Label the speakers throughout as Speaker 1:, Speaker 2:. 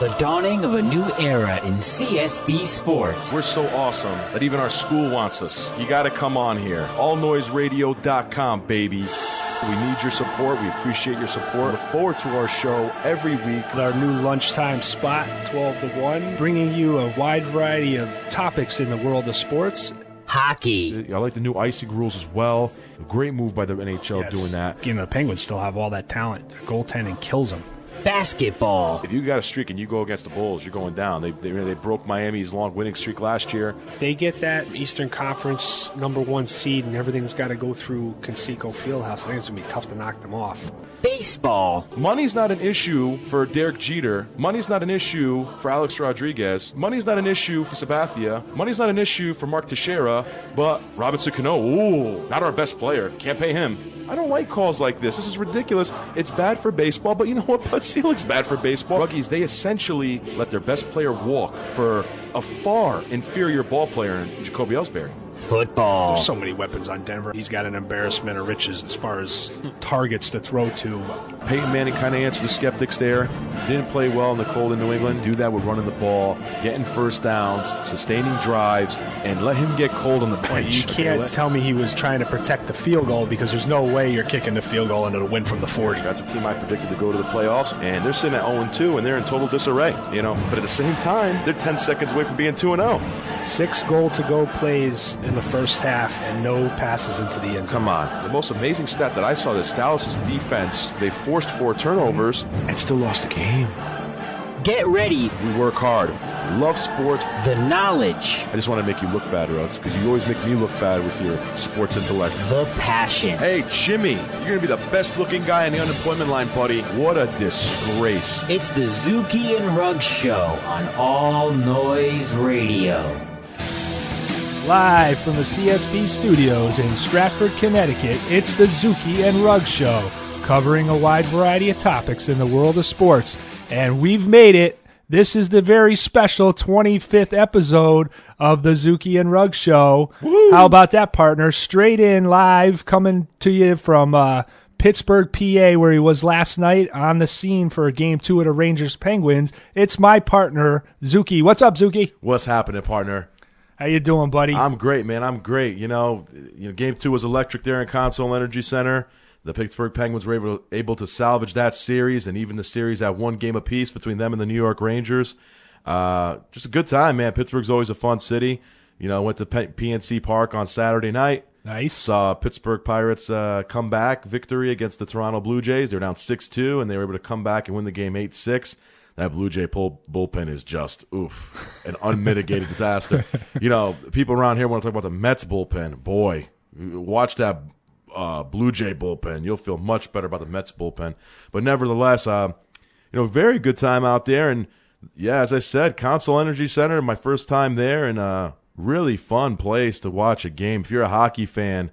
Speaker 1: The dawning of a new era in CSB sports.
Speaker 2: We're so awesome that even our school wants us. You got to come on here. AllNoiseRadio.com, baby. We need your support. We appreciate your support. Look forward to our show every week.
Speaker 3: Our new lunchtime spot, 12 to 1, bringing you a wide variety of topics in the world of sports.
Speaker 1: Hockey.
Speaker 2: I like the new icing rules as well. A great move by the NHL doing that.
Speaker 3: You know, the Penguins still have all that talent. Their goaltending kills them.
Speaker 1: Basketball.
Speaker 2: If you got a streak and you go against the Bulls, you're going down. They broke Miami's long winning streak last year.
Speaker 3: If they get that Eastern Conference #1 seed and everything's got to go through Conseco Fieldhouse, I think it's going to be tough to knock them off.
Speaker 1: Baseball.
Speaker 2: Money's not an issue for Derek Jeter. Money's not an issue for Alex Rodriguez. Money's not an issue for Sabathia. Money's not an issue for Mark Teixeira. But Robinson Cano, not our best player. Can't pay him. I don't like calls like this. This is ridiculous. It's bad for baseball, but you know what? Bud Selig's bad for baseball. Ruggies, they essentially let their best player walk for a far inferior ball player in Jacoby Ellsbury.
Speaker 1: Football.
Speaker 3: There's so many weapons on Denver. He's got an embarrassment of riches as far as targets to throw to.
Speaker 2: Peyton Manning kind of answered the skeptics there. Didn't play well in the cold in New England. Do that with running the ball, getting first downs, sustaining drives, and let him get cold on the bench.
Speaker 3: You can't tell me he was trying to protect the field goal because there's no way you're kicking the field goal into the win from the 40.
Speaker 2: That's a team I predicted to go to the playoffs, and they're sitting at 0-2, and they're in total disarray. You know, but at the same time, they're 10 seconds away from being 2-0.
Speaker 3: 6 goal-to-go plays in the first half and no passes into the end zone.
Speaker 2: Come on. The most amazing stat that I saw is Dallas' defense. They forced 4 turnovers and still lost the game.
Speaker 1: Get ready.
Speaker 2: We work hard. Love sports.
Speaker 1: The knowledge.
Speaker 2: I just want to make you look bad, Ruggs, because you always make me look bad with your sports intellect.
Speaker 1: The passion.
Speaker 2: Hey, Jimmy, you're going to be the best-looking guy on the unemployment line, buddy. What a disgrace.
Speaker 1: It's the Zuki and Ruggs Show on All Noise Radio.
Speaker 3: Live from the CSB studios in Stratford, Connecticut, it's the Zuki and Ruggs Show, covering a wide variety of topics in the world of sports. And we've made it. This is the very special 25th episode of the Zuki and Ruggs Show. Woo! How about that, partner? Straight in live, coming to you from Pittsburgh, PA, where he was last night on the scene for Game 2 of the Rangers-Penguins. It's my partner, Zuki. What's up, Zuki?
Speaker 2: What's happening, partner?
Speaker 3: How you doing, buddy?
Speaker 2: I'm great, man. I'm great. You know, Game 2 was electric there in Consol Energy Center. The Pittsburgh Penguins were able to salvage that series, and even the series at 1 game apiece between them and the New York Rangers. Just a good time, man. Pittsburgh's always a fun city. You know, went to PNC Park on Saturday night.
Speaker 3: Nice.
Speaker 2: Saw Pittsburgh Pirates come back victory against the Toronto Blue Jays. They're down 6-2, and they were able to come back and win the game 8-6. That Blue Jay bullpen is just, an unmitigated disaster. You know, people around here want to talk about the Mets bullpen. Boy, watch that Blue Jay bullpen. You'll feel much better about the Mets bullpen. But nevertheless, very good time out there. And, yeah, as I said, Consol Energy Center, my first time there, and a really fun place to watch a game. If you're a hockey fan,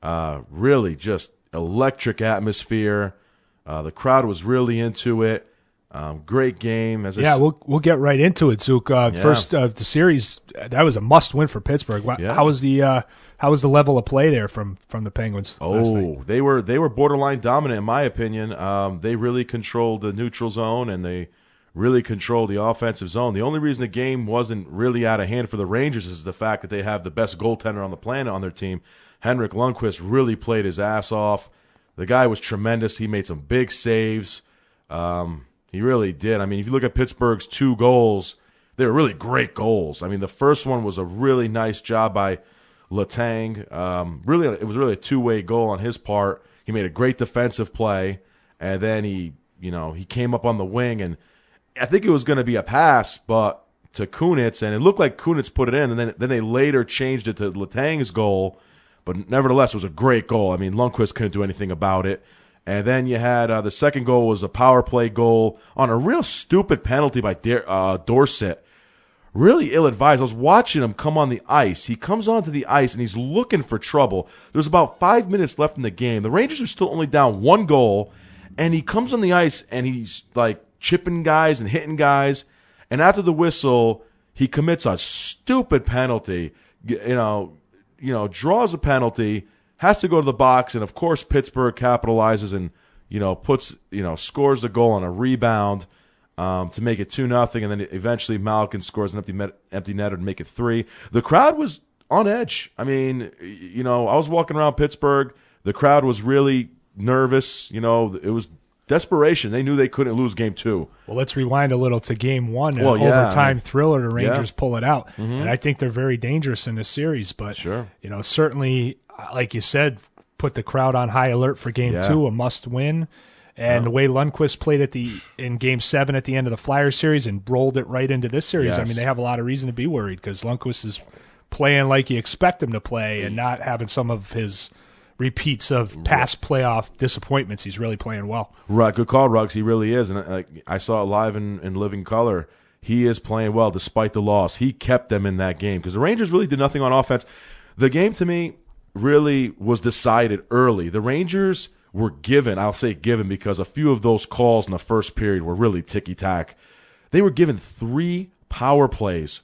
Speaker 2: really just electric atmosphere. The crowd was really into it. Great game.
Speaker 3: We'll get right into it, Zook. First, the series, that was a must-win for Pittsburgh.
Speaker 2: Yeah.
Speaker 3: How was the level of play there from the Penguins last night?
Speaker 2: They were borderline dominant, in my opinion. They really controlled the neutral zone, and they really controlled the offensive zone. The only reason the game wasn't really out of hand for the Rangers is the fact that they have the best goaltender on the planet on their team. Henrik Lundqvist really played his ass off. The guy was tremendous. He made some big saves. He really did. I mean, if you look at Pittsburgh's 2 goals, they were really great goals. I mean, the first one was a really nice job by Letang. It was really a 2-way goal on his part. He made a great defensive play, and then he came up on the wing, and I think it was going to be a pass, but to Kunitz, and it looked like Kunitz put it in, and then they later changed it to Letang's goal, but nevertheless, it was a great goal. I mean, Lundqvist couldn't do anything about it. And then you had the second goal was a power play goal on a real stupid penalty by Dorsett. Really ill-advised. I was watching him come on the ice. He comes onto the ice, and he's looking for trouble. There's about 5 minutes left in the game. The Rangers are still only down 1 goal, and he comes on the ice, and he's, like, chipping guys and hitting guys. And after the whistle, he commits a stupid penalty, draws a penalty, has to go to the box, and of course Pittsburgh capitalizes and scores the goal on a rebound. to make it 2-0, and then eventually Malkin scores an empty netter to make it 3. The crowd was on edge. I mean, I was walking around Pittsburgh. The crowd was really nervous. It was desperation. They knew they couldn't lose Game 2.
Speaker 3: Well, let's rewind a little to Game 1. Overtime thriller. The Rangers pull it out. Mm-hmm. And I think they're very dangerous in this series. But, certainly, like you said, put the crowd on high alert for Game 2, a must-win. And the way Lundqvist played in Game 7 at the end of the Flyers series and rolled it right into this series, I mean, they have a lot of reason to be worried because Lundqvist is playing like you expect him to play and not having some of his repeats of past playoff disappointments. He's really playing well. Right,
Speaker 2: good call, Ruggs. He really is. And I saw it live in living color. He is playing well despite the loss. He kept them in that game because the Rangers really did nothing on offense. The game, to me, really was decided early. The Rangers were given, I'll say given because a few of those calls in the first period were really ticky-tack. They were given 3 power plays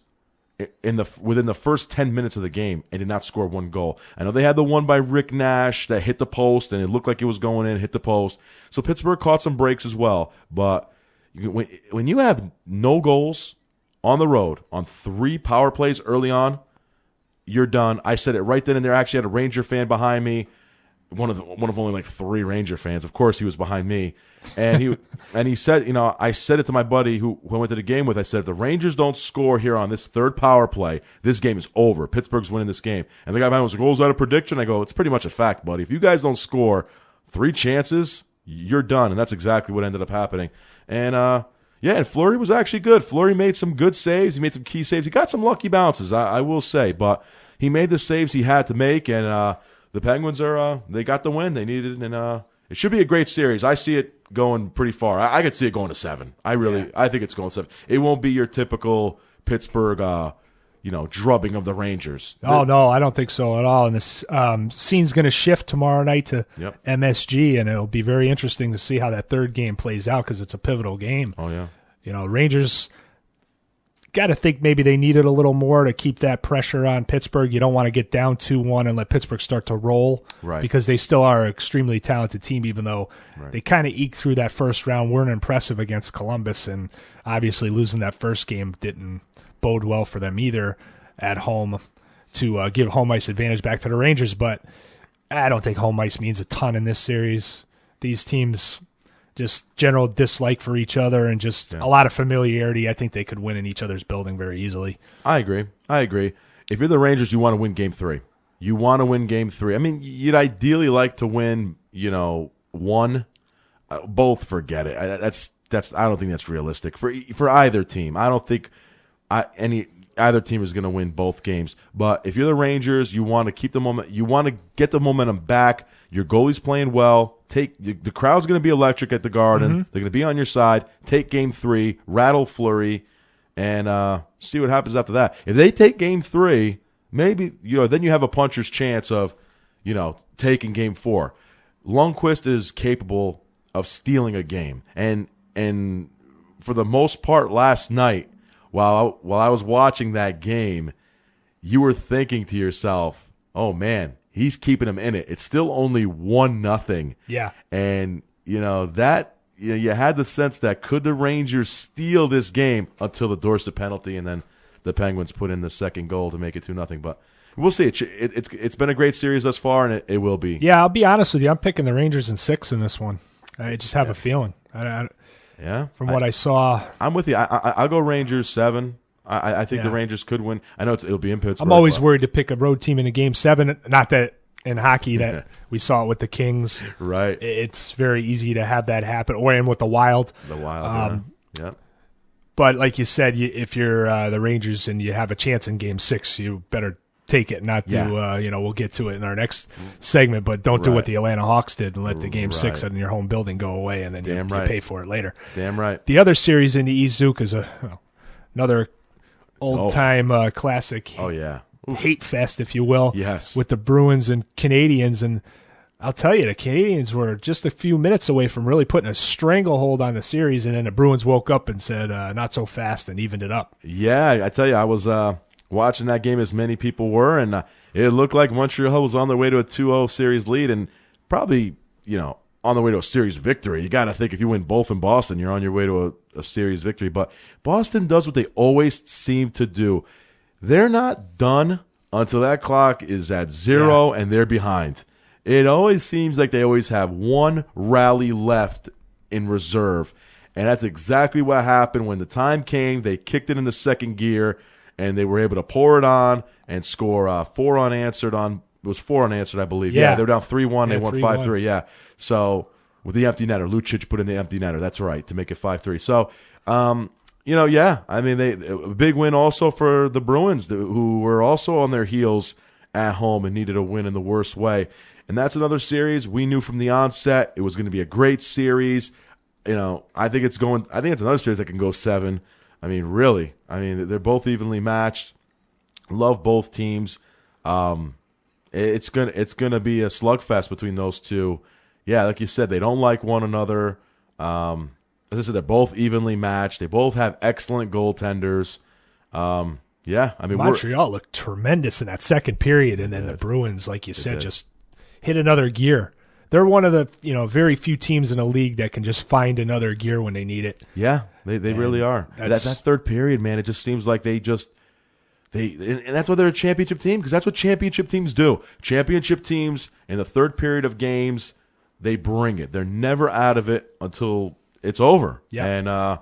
Speaker 2: within the first 10 minutes of the game and did not score 1 goal. I know they had the one by Rick Nash that hit the post, and it looked like it was going in, hit the post. So Pittsburgh caught some breaks as well. But when you have no goals on the road on 3 power plays early on, you're done. I said it right then and there. I actually had a Ranger fan behind me. One of only like 3 Ranger fans. Of course, he was behind me, and he said, I said it to my buddy who I went to the game with. I said, if the Rangers don't score here on this 3rd power play, this game is over. Pittsburgh's winning this game. And the guy behind me was like, "Oh, is that a prediction?" I go, "It's pretty much a fact, buddy. If you guys don't score 3 chances, you're done." And that's exactly what ended up happening. And and Fleury was actually good. Fleury made some good saves. He made some key saves. He got some lucky bounces, I will say, but he made the saves he had to make, and the Penguins they got the win they needed, and it should be a great series. I see it going pretty far. I could see it going to 7. I think it's going to 7. It won't be your typical Pittsburgh, drubbing of the Rangers.
Speaker 3: Oh, no, I don't think so at all. And this scene's going to shift tomorrow night to MSG, and it'll be very interesting to see how that 3rd game plays out because it's a pivotal game.
Speaker 2: Oh, yeah.
Speaker 3: Rangers got to think maybe they needed a little more to keep that pressure on Pittsburgh. You don't want to get down 2-1 and let Pittsburgh start to roll because they still are an extremely talented team, even though they kind of eked through that first round, weren't impressive against Columbus, and obviously losing that first game didn't bode well for them either at home to give home ice advantage back to the Rangers. But I don't think home ice means a ton in this series. These teams just general dislike for each other and just a lot of familiarity. I think they could win in each other's building very easily.
Speaker 2: I agree. If you're the Rangers, you want to win Game 3. You want to win Game 3. I mean, you'd ideally like to win, 1. Both, forget it. I don't think that's realistic for either team. I don't think either team is going to win both games. But if you're the Rangers, you want to keep the moment. You want to get the momentum back. Your goalie's playing well. The crowd's going to be electric at the Garden. Mm-hmm. They're going to be on your side. Take Game 3, rattle Fleury, and see what happens after that. If they take Game 3, maybe then you have a puncher's chance of taking Game 4. Lundqvist is capable of stealing a game, and for the most part last night, while I was watching that game, you were thinking to yourself, "Oh man, he's keeping him in it. It's still only 1-0."
Speaker 3: Yeah.
Speaker 2: And, you had the sense that could the Rangers steal this game until the Dorsett penalty, and then the Penguins put in the second goal to make it 2-0. But we'll see. It's been a great series thus far, and it will be.
Speaker 3: Yeah, I'll be honest with you. I'm picking the Rangers in 6 in this one. I just have a feeling. From what I saw.
Speaker 2: I'm with you. I'll go Rangers 7. I think the Rangers could win. I know it'll be in Pittsburgh.
Speaker 3: I'm always worried to pick a road team in a Game 7. Not that in hockey that we saw it with the Kings.
Speaker 2: Right.
Speaker 3: It's very easy to have that happen. Or in with the Wild.
Speaker 2: The Wild, yeah.
Speaker 3: But like you said, if you're the Rangers and you have a chance in Game 6, you better take it. Not do, we'll get to it in our next segment, but don't do what the Atlanta Hawks did and let the Game 6 in your home building go away, and then you pay for it later.
Speaker 2: Damn right.
Speaker 3: The other series in the East, Zook, is another old-time classic.
Speaker 2: Oh, yeah.
Speaker 3: Hate fest, if you will.
Speaker 2: Yes.
Speaker 3: With the Bruins and Canadians. And I'll tell you, the Canadians were just a few minutes away from really putting a stranglehold on the series, and then the Bruins woke up and said, not so fast, and evened it up.
Speaker 2: Yeah, I tell you, I was watching that game as many people were, and it looked like Montreal was on their way to a 2-0 series lead, and probably, on the way to a series victory. You got to think if you win both in Boston, you're on your way to a series victory. But Boston does what they always seem to do. They're not done until that clock is at 0 and they're behind. It always seems like they always have one rally left in reserve. And that's exactly what happened when the time came. They kicked it into second gear, and they were able to pour it on and score 4 unanswered on. It was 4 unanswered, I believe. Yeah, they were down 3-1. They won 5-3. Yeah. So with the empty netter, Lucic put in the empty netter. That's right, to make it 5-3. So, I mean, a big win also for the Bruins, who were also on their heels at home and needed a win in the worst way. And that's another series we knew from the onset it was going to be a great series. I think it's another series that can go 7. I mean, really. I mean, they're both evenly matched. Love both teams. It's gonna be a slugfest between those two. Yeah, like you said, they don't like one another. As I said, they're both evenly matched. They both have excellent goaltenders. I mean,
Speaker 3: Montreal looked tremendous in that second period, and then the Bruins, like you said, just hit another gear. They're one of the very few teams in a league that can just find another gear when they need it. Yeah,
Speaker 2: they really are. That third period, man, it just seems like and that's why they're a championship team, because that's what championship teams do. Championship teams in the third period of games, they bring it. They're never out of it until it's over. Yeah. And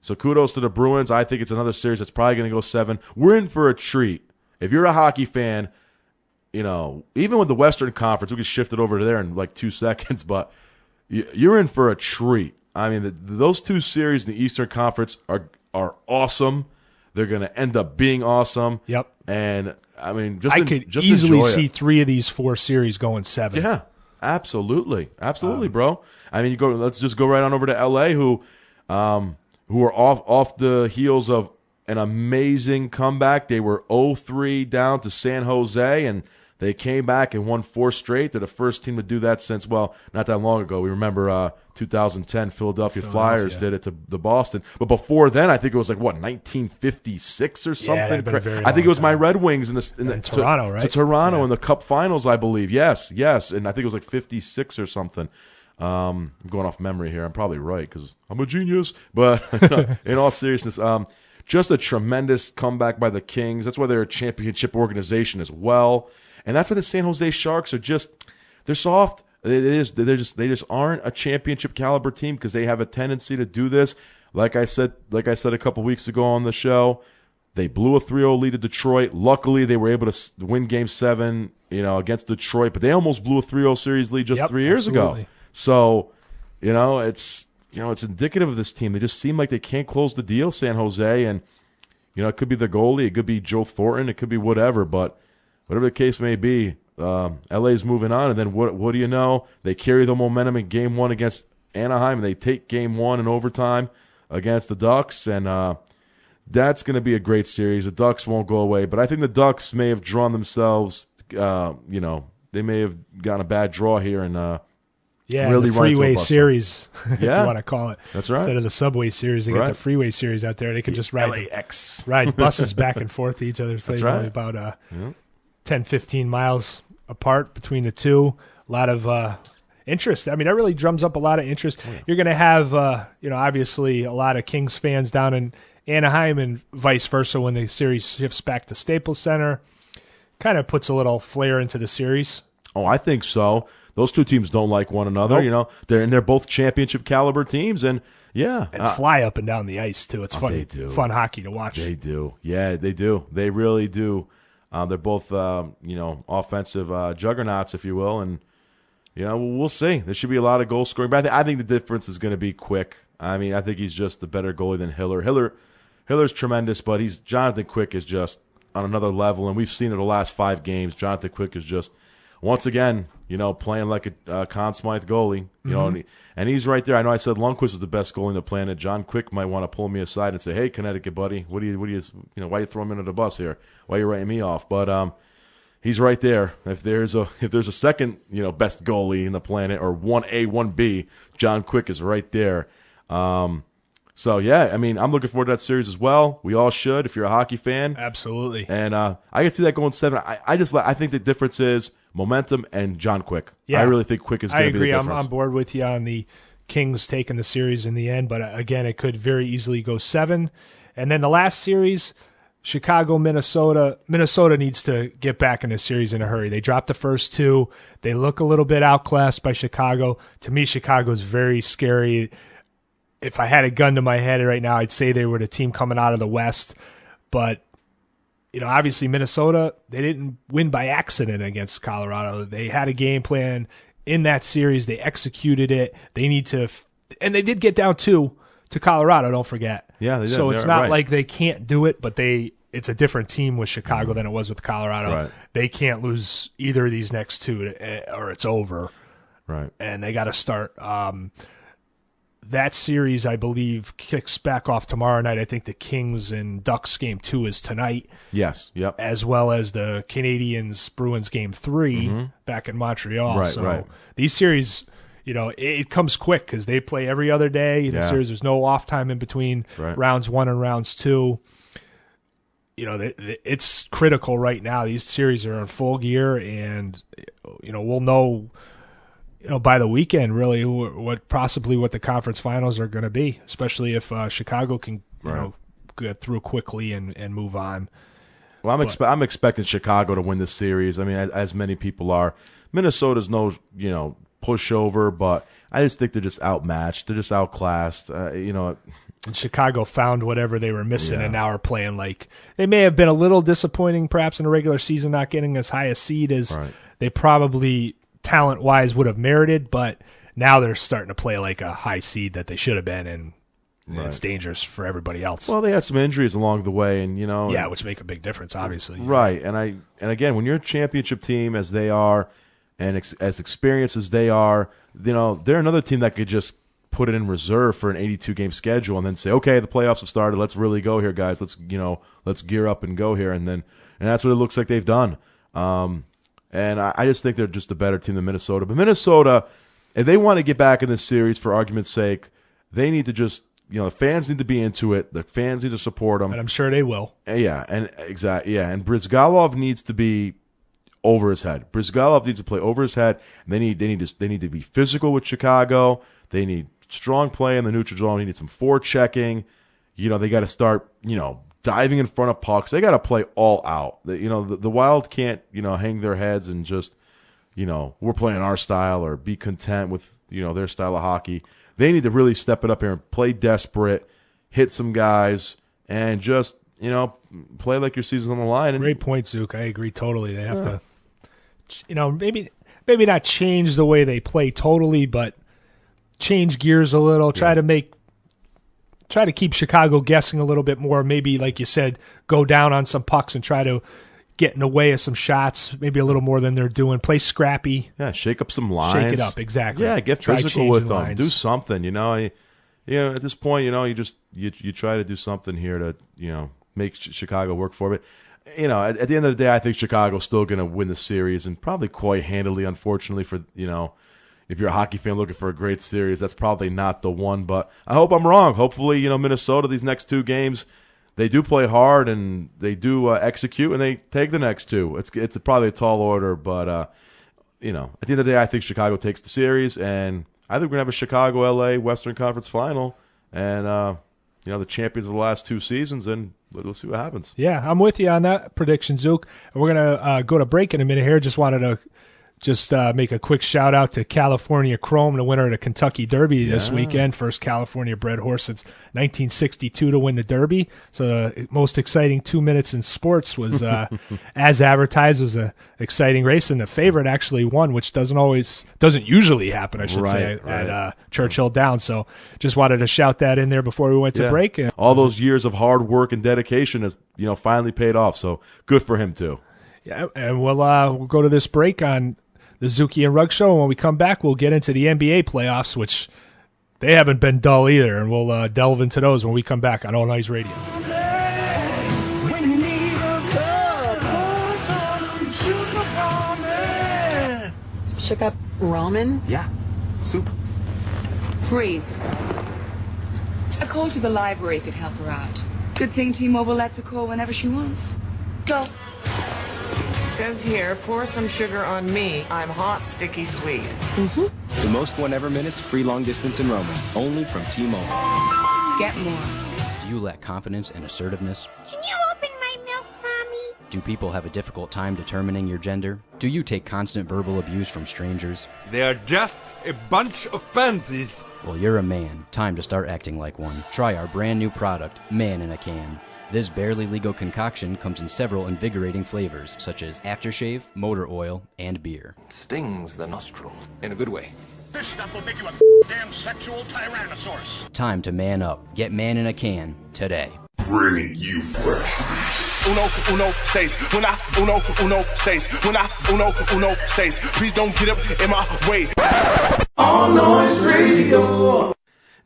Speaker 2: so kudos to the Bruins. I think it's another series that's probably going to go 7. We're in for a treat. If you're a hockey fan, even with the Western Conference, we can shift it over to there in like 2 seconds, but you're in for a treat. I mean, those 2 series in the Eastern Conference are awesome. They're going to end up being awesome.
Speaker 3: Yep.
Speaker 2: And, I mean,
Speaker 3: I could easily see 3 of these 4 series going 7.
Speaker 2: Yeah, absolutely. Absolutely, bro. I mean, let's just go right on over to L.A., who are off the heels of an amazing comeback. They were 0-3 down to San Jose, and they came back and won 4 straight. They're the first team to do that since, well, not that long ago. We remember 2010 Philadelphia Flyers did it to the Boston. But before then, I think it was 1956 or something.
Speaker 3: Yeah,
Speaker 2: I think it was my Red Wings in
Speaker 3: Toronto, right?
Speaker 2: To Toronto in the Cup Finals, I believe. Yes. And I think it was 56 or something. I'm going off memory here. I'm probably right because I'm a genius. But in all seriousness, just a tremendous comeback by the Kings. That's why they're a championship organization as well. And that's why the San Jose Sharks are they're soft. They just aren't a championship caliber team because they have a tendency to do this. Like I said a couple weeks ago on the show, they blew a 3-0 lead to Detroit. Luckily, they were able to win Game 7, against Detroit, but they almost blew a 3-0 series lead just 3 years ago. So, it's indicative of this team. They just seem like they can't close the deal, San Jose, and it could be the goalie, it could be Joe Thornton, it could be whatever, but whatever the case may be, LA's moving on, and then what do you know? They carry the momentum in Game 1 against Anaheim, and they take Game 1 in overtime against the Ducks, and that's going to be a great series. The Ducks won't go away, but I think the Ducks may have drawn themselves, they may have gotten a bad draw here, and really
Speaker 3: the freeway series, if you want to call it.
Speaker 2: That's right.
Speaker 3: Instead of the subway series, they got the freeway series out there. They can just ride buses back and forth to each other's place. Right. About 10, 15 miles apart between the two. A lot of interest. I mean, that really drums up a lot of interest. Oh, yeah. You're going to have, obviously a lot of Kings fans down in Anaheim and vice versa when the series shifts back to Staples Center. Kind of puts a little flair into the series. Oh,
Speaker 2: I think so. Those two teams don't like one another. Nope. They're both championship caliber teams, and
Speaker 3: fly up and down the ice too. It's fun. They do. Fun hockey to watch.
Speaker 2: They do. Yeah, they do. They really do. They're both offensive juggernauts, if you will, and we'll see. There should be a lot of goal scoring, but I think the difference is going to be Quick. I mean, I think he's just a better goalie than Hiller. Hiller's tremendous, but Jonathan Quick is just on another level, and we've seen it the last 5 games. Jonathan Quick is just once again, playing like a Conn Smythe goalie, and he's right there. I know I said Lundqvist was the best goalie on the planet. John Quick might want to pull me aside and say, "Hey, Connecticut buddy, why you throwing me under the bus here? Why are you writing me off?" But he's right there. If there's a second, best goalie in the planet, or 1A, 1B, John Quick is right there. So yeah, I mean, I'm looking forward to that series as well. We all should, if you're a hockey fan.
Speaker 3: Absolutely.
Speaker 2: And I can see that going 7. I think the difference is momentum and John Quick.
Speaker 3: Yeah.
Speaker 2: I really think Quick is going to be the difference.
Speaker 3: I'm on board with you on the Kings taking the series in the end, but again, it could very easily go 7. And then the last series, Chicago, Minnesota. Minnesota needs to get back in the series in a hurry. They dropped the first 2. They look a little bit outclassed by Chicago. To me, Chicago's very scary. If I had a gun to my head right now, I'd say they were the team coming out of the West. But, obviously Minnesota, they didn't win by accident against Colorado. They had a game plan in that series. They executed it. They need to and they did get down 2 to Colorado, don't forget.
Speaker 2: Yeah, they did.
Speaker 3: So it's not like they can't do it, but it's a different team with Chicago than it was with Colorado.
Speaker 2: Right.
Speaker 3: They can't lose either of these next 2 or it's over.
Speaker 2: Right.
Speaker 3: And they got to start. That series, I believe, kicks back off tomorrow night. I think the Kings and Ducks game 2 is tonight.
Speaker 2: Yes, yep.
Speaker 3: As well as the Canadiens-Bruins game 3 back in Montreal.
Speaker 2: Right.
Speaker 3: These series, it comes quick because they play every other day. In the series, there's no off time in between rounds 1 and rounds 2. It's critical right now. These series are in full gear, and we'll know by the weekend really what the conference finals are going to be, especially if Chicago can get through quickly and move on.
Speaker 2: Well, I'm expecting Chicago to win this series. I mean, as many people are. Minnesota's no pushover, but I just think they're just outmatched. They're just outclassed. And
Speaker 3: Chicago found whatever they were missing, and now are playing like they may have been a little disappointing, perhaps in the regular season, not getting as high a seed as they probably talent-wise would have merited. But now they're starting to play like a high seed that they should have been, and it's dangerous for everybody else.
Speaker 2: Well, they had some injuries along the way, and
Speaker 3: which make a big difference, obviously.
Speaker 2: Right, and again, when you're a championship team as they are, and as experienced as they are, they're another team that could just put it in reserve for an 82-game schedule and then say, okay, the playoffs have started. Let's really go here, guys. Let's gear up and go here. And that's what it looks like they've done. And I just think they're just a better team than Minnesota. But Minnesota, if they want to get back in this series, for argument's sake, they need to just, the fans need to be into it. The fans need to support them.
Speaker 3: And I'm sure they will.
Speaker 2: Yeah, and exactly. Yeah, and Brizgalov needs to be over his head. Brizgalov needs to play over his head. And they need to be physical with Chicago. They need strong play in the neutral zone. They need some forechecking. They got to start, diving in front of pucks. They got to play all out. The Wild can't, hang their heads and just, we're playing our style or be content with, their style of hockey. They need to really step it up here and play desperate, hit some guys, and just, play like your season's on the line. And,
Speaker 3: great point, Zook. I agree totally. They have to, maybe not change the way they play totally, but change gears a little, try to keep Chicago guessing a little bit more. Maybe, like you said, go down on some pucks and try to get in the way of some shots, maybe a little more than they're doing. Play scrappy.
Speaker 2: Yeah, shake up some lines.
Speaker 3: Shake it up, exactly.
Speaker 2: Yeah, get physical with them. Lines. Do something, at this point, you try to do something here to, make Chicago work for it. At the end of the day, I think Chicago's still going to win the series, and probably quite handily, unfortunately, for, if you're a hockey fan looking for a great series, that's probably not the one. But I hope I'm wrong. Hopefully, Minnesota, these next 2 games, they do play hard and they do execute, and they take the next 2. It's probably a tall order, but at the end of the day, I think Chicago takes the series, and I think we're gonna have a Chicago-LA Western Conference Final, and the champions of the last 2 seasons, and we'll see what happens.
Speaker 3: Yeah, I'm with you on that prediction, Zook. We're gonna go to break in a minute here. Just wanted to make a quick shout out to California Chrome, the winner of the Kentucky Derby this weekend. First California-bred horse since 1962 to win the Derby. So the most exciting 2 minutes in sports was, as advertised, was an exciting race, and the favorite actually won, which doesn't usually happen, I should say, at Churchill Downs. So just wanted to shout that in there before we went to break. And
Speaker 2: all those years of hard work and dedication has finally paid off. So good for him too.
Speaker 3: Yeah, and we'll go to this break on the Zuki and Ruggs Show, and when we come back, we'll get into the NBA playoffs, which they haven't been dull either, and we'll delve into those when we come back on All Noise Radio.
Speaker 4: When you need a cup, pour some sugar on me.
Speaker 5: Sugar ramen?
Speaker 4: Yeah, soup.
Speaker 5: Freeze.
Speaker 6: A call to the library could help her out. Good thing T-Mobile lets her call whenever she wants. Go.
Speaker 7: Says here, pour some sugar on me. I'm hot, sticky, sweet.
Speaker 5: Mm-hmm.
Speaker 7: The most one-ever minutes, free long-distance enrollment. Only from T-Mobile.
Speaker 6: Get more.
Speaker 8: Do you lack confidence and assertiveness?
Speaker 9: Can you open my milk, Mommy?
Speaker 8: Do people have a difficult time determining your gender? Do you take constant verbal abuse from strangers?
Speaker 10: They're just a bunch of fancies.
Speaker 8: Well, you're a man. Time to start acting like one. Try our brand new product, Man in a Can. This barely legal concoction comes in several invigorating flavors, such as aftershave, motor oil, and beer.
Speaker 7: Stings the nostrils. In a good way.
Speaker 4: This stuff will make you a damn sexual tyrannosaurus.
Speaker 8: Time to man up. Get Man in a Can today.
Speaker 11: Bringing you fresh.
Speaker 4: Uno, seis. Uno, seis. Uno, seis. Please don't get up in my way.
Speaker 11: All Noise Radio.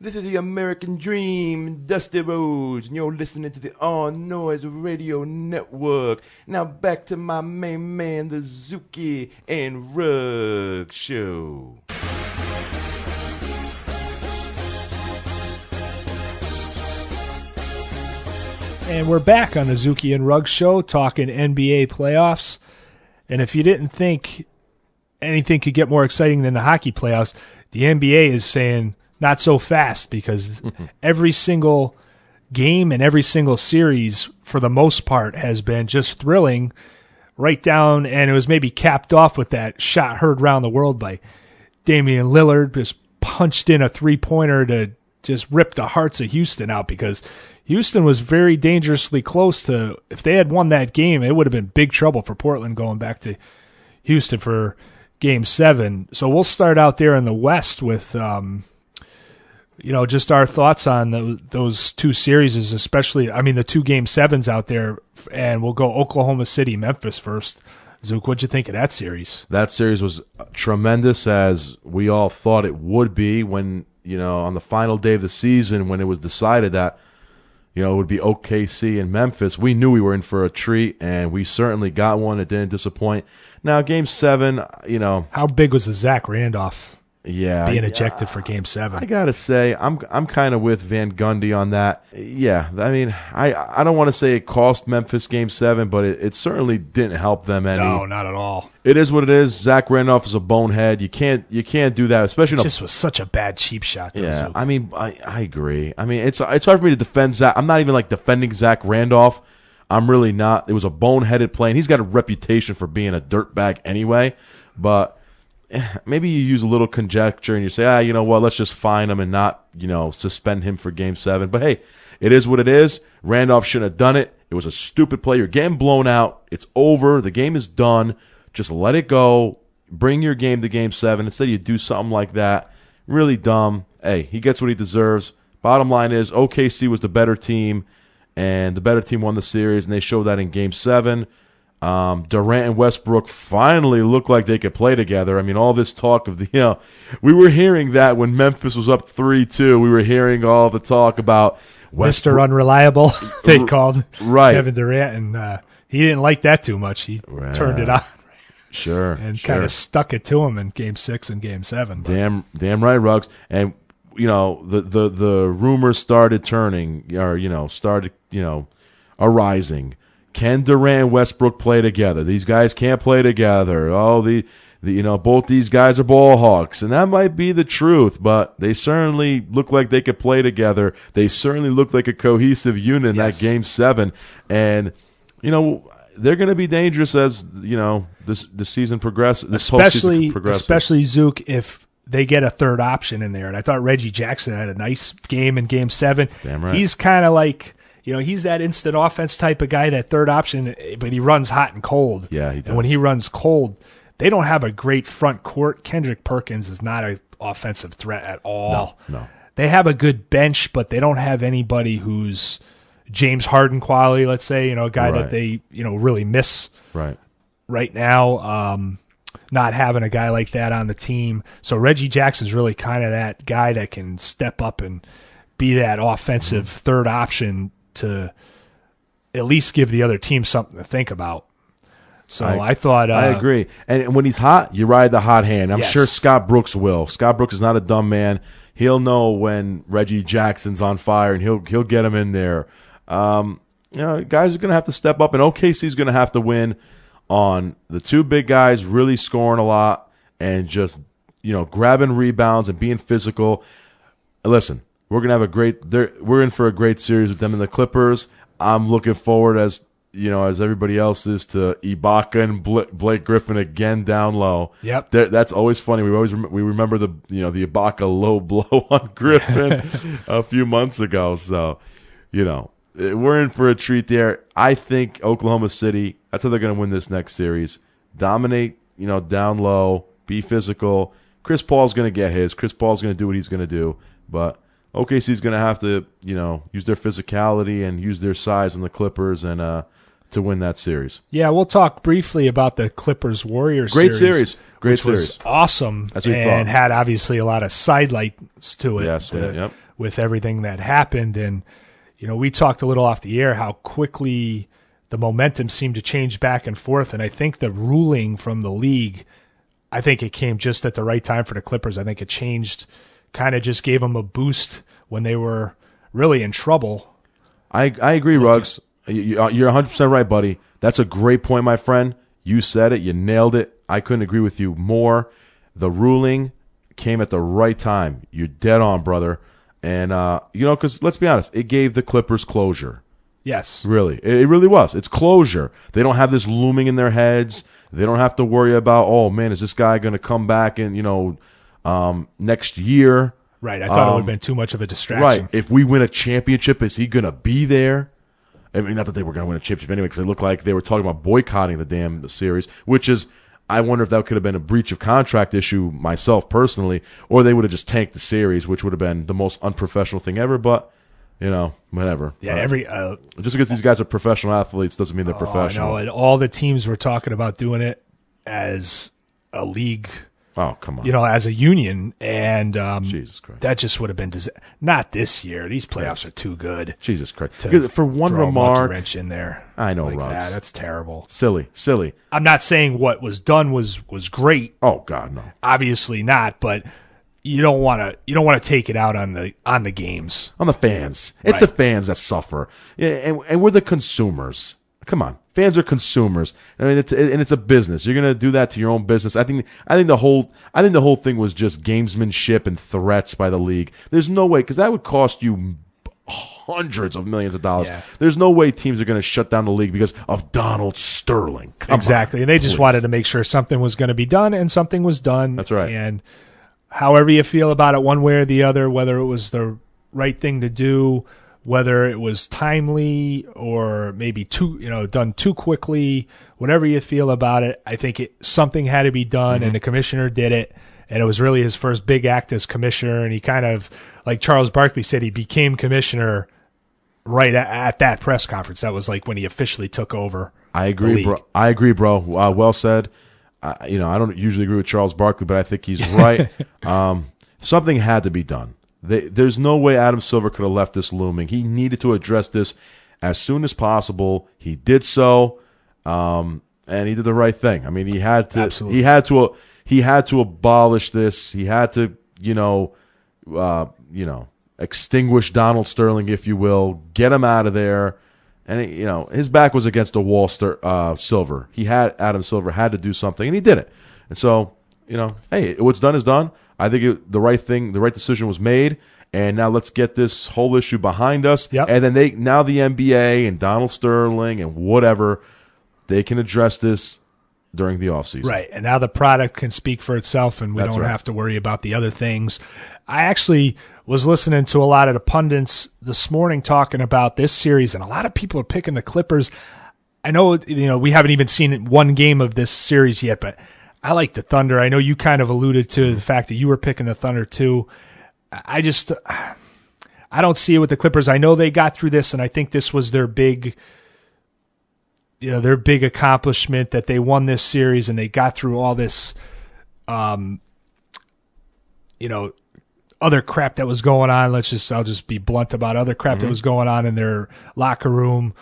Speaker 2: This is the American Dream, Dusty Rhodes, and you're listening to the All Noise Radio Network. Now back to my main man, the Zuki and Ruggs Show.
Speaker 3: And we're back on the Zuki and Ruggs Show talking NBA playoffs. And if you didn't think anything could get more exciting than the hockey playoffs, the NBA is saying not so fast, because every single game and every single series, for the most part, has been just thrilling right down, and it was maybe capped off with that shot heard around the world by Damian Lillard, just punched in a three-pointer to just rip the hearts of Houston out, because Houston was very dangerously close to, if they had won that game, it would have been big trouble for Portland going back to Houston for Game 7. So we'll start out there in the West with just our thoughts on those two series, especially, the two Game 7s out there, and we'll go Oklahoma City, Memphis first. Zook, what'd you think of that series?
Speaker 2: That series was tremendous, as we all thought it would be when, on the final day of the season, when it was decided that, it would be OKC and Memphis. We knew we were in for a treat, and we certainly got one. It didn't disappoint. Now, Game 7,
Speaker 3: How big was the Zach Randolph being ejected for Game 7?
Speaker 2: I got to say, I'm kind of with Van Gundy on that. Yeah, I don't want to say it cost Memphis Game 7, but it certainly didn't help them any.
Speaker 3: No, not at all.
Speaker 2: It is what it is. Zach Randolph is a bonehead. You can't do that, especially.
Speaker 3: It just was such a bad cheap shot.
Speaker 2: Yeah, I agree. It's hard for me to defend Zach. I'm not even defending Zach Randolph. I'm really not. It was a boneheaded play, and he's got a reputation for being a dirtbag anyway. But maybe you use a little conjecture and you say, you know what, let's just fine him and not, suspend him for Game 7. But hey, it is what it is. Randolph shouldn't have done it. It was a stupid play. You're getting blown out. It's over. The game is done. Just let it go. Bring your game to Game 7. Instead, you do something like that. Really dumb. Hey, he gets what he deserves. Bottom line is, OKC was the better team, and the better team won the series, and they showed that in Game 7. Durant and Westbrook finally looked like they could play together. All this talk of we were hearing that when Memphis was up 3-2. We were hearing all the talk about
Speaker 3: Mr. Unreliable, they called Kevin Durant, and he didn't like that too much. He turned it on.
Speaker 2: Sure.
Speaker 3: And kind of stuck it to him in Game 6 and Game 7.
Speaker 2: Damn right, Ruggs. And, the rumors started turning, or, started, arising. Can Durant and Westbrook play together? These guys can't play together. Oh, both these guys are ball hawks, and that might be the truth. But they certainly look like they could play together. They certainly look like a cohesive unit in that Game 7, and they're going to be dangerous as the season progresses.
Speaker 3: Especially Zook, if they get a third option in there. And I thought Reggie Jackson had a nice game in Game 7.
Speaker 2: Damn right.
Speaker 3: He's kind of like, he's that instant offense type of guy, that third option, but he runs hot and cold.
Speaker 2: Yeah, he does.
Speaker 3: And when he runs cold, they don't have a great front court. Kendrick Perkins is not an offensive threat at all.
Speaker 2: No.
Speaker 3: They have a good bench, but they don't have anybody who's James Harden quality, let's say, a guy that they, really miss right now. Not having a guy like that on the team. So Reggie Jackson's really kind of that guy that can step up and be that offensive third option to at least give the other team something to think about. So I thought...
Speaker 2: I agree. And when he's hot, you ride the hot hand. I'm sure Scott Brooks will. Scott Brooks is not a dumb man. He'll know when Reggie Jackson's on fire, and he'll get him in there. Guys are going to have to step up, and OKC's going to have to win on the two big guys really scoring a lot and just grabbing rebounds and being physical. Listen, we're gonna have we're in for a great series with them and the Clippers. I'm looking forward as everybody else is to Ibaka and Blake Griffin again down low.
Speaker 3: Yep,
Speaker 2: that's always funny. We remember the Ibaka low blow on Griffin a few months ago. So we're in for a treat there. I think Oklahoma City. That's how they're going to win this next series. Dominate, down low, be physical. Chris Paul's going to get his. Chris Paul's going to do what he's going to do, but OKC's going to have to, use their physicality and use their size on the Clippers and to win that series.
Speaker 3: Yeah, we'll talk briefly about the Clippers-Warriors
Speaker 2: series. Great series.
Speaker 3: Was awesome and had obviously a lot of sidelights to it.
Speaker 2: Yes, yep.
Speaker 3: With everything that happened. And, we talked a little off the air how quickly the momentum seemed to change back and forth. And I think the ruling from the league, I think it came just at the right time for the Clippers. I think it changed, kind of just gave them a boost when they were really in trouble.
Speaker 2: I agree, Ruggs. You're 100% right, buddy. That's a great point, my friend. You said it. You nailed it. I couldn't agree with you more. The ruling came at the right time. You're dead on, brother. And, because let's be honest, it gave the Clippers closure.
Speaker 3: Yes.
Speaker 2: Really. It really was. It's closure. They don't have this looming in their heads. They don't have to worry about, oh, man, is this guy going to come back and, next year?
Speaker 3: Right. I thought it would have been too much of a distraction.
Speaker 2: Right. If we win a championship, is he going to be there? I mean, not that they were going to win a championship anyway, because it looked like they were talking about boycotting the damn series, which is, I wonder if that could have been a breach of contract issue myself personally, or they would have just tanked the series, which would have been the most unprofessional thing ever, but, whatever.
Speaker 3: Yeah,
Speaker 2: just because these guys are professional athletes doesn't mean they're professional.
Speaker 3: I know, and all the teams were talking about doing it as a league.
Speaker 2: Oh, come on.
Speaker 3: As a union, and
Speaker 2: Jesus Christ.
Speaker 3: that just would have been not this year. These playoffs are too good.
Speaker 2: Jesus Christ. For one remark,
Speaker 3: a wrench in there.
Speaker 2: I know,
Speaker 3: like
Speaker 2: Ruggs.
Speaker 3: that's terrible.
Speaker 2: Silly.
Speaker 3: I'm not saying what was done was great.
Speaker 2: Oh God, no.
Speaker 3: Obviously not, but you don't want to take it out on the games,
Speaker 2: on the fans. It's the fans that suffer, and we're the consumers. Come on, fans are consumers. I mean, it's a business. You're gonna do that to your own business. I think the whole thing was just gamesmanship and threats by the league. There's no way, because that would cost you hundreds of millions of dollars.
Speaker 3: Yeah.
Speaker 2: There's no way teams are going to shut down the league because of Donald Sterling.
Speaker 3: Exactly, and they just wanted to make sure something was going to be done, and something was done.
Speaker 2: That's right.
Speaker 3: And however you feel about it, one way or the other, whether it was the right thing to do, whether it was timely or maybe done too quickly, whatever you feel about it, I think something had to be done, and the commissioner did it, and it was really his first big act as commissioner, and he kind of, like Charles Barkley said, he became commissioner right at that press conference. That was like when he officially took over.
Speaker 2: I agree, bro. Well said. I don't usually agree with Charles Barkley, but I think he's right. Something had to be done. There's no way Adam Silver could have left this looming. He needed to address this as soon as possible. He did so, and he did the right thing. I mean, he had to. Absolutely. He had to abolish this. He had to, extinguish Donald Sterling, if you will, get him out of there. And his back was against the wall. Silver. Adam Silver had to do something, and he did it. And so, hey, what's done is done. I think the right decision was made, and now let's get this whole issue behind us.
Speaker 3: Yep.
Speaker 2: And then now the NBA and Donald Sterling and whatever, they can address this during the offseason.
Speaker 3: Right, and now the product can speak for itself, and we don't have to worry about the other things. I actually was listening to a lot of the pundits this morning talking about this series, and a lot of people are picking the Clippers. I know, we haven't even seen one game of this series yet, but I like the Thunder. I know you kind of alluded to the fact that you were picking the Thunder too. I don't see it with the Clippers. I know they got through this, and I think this was their big accomplishment, that they won this series and they got through all this, other crap that was going on. I'll just be blunt about other crap that was going on in their locker room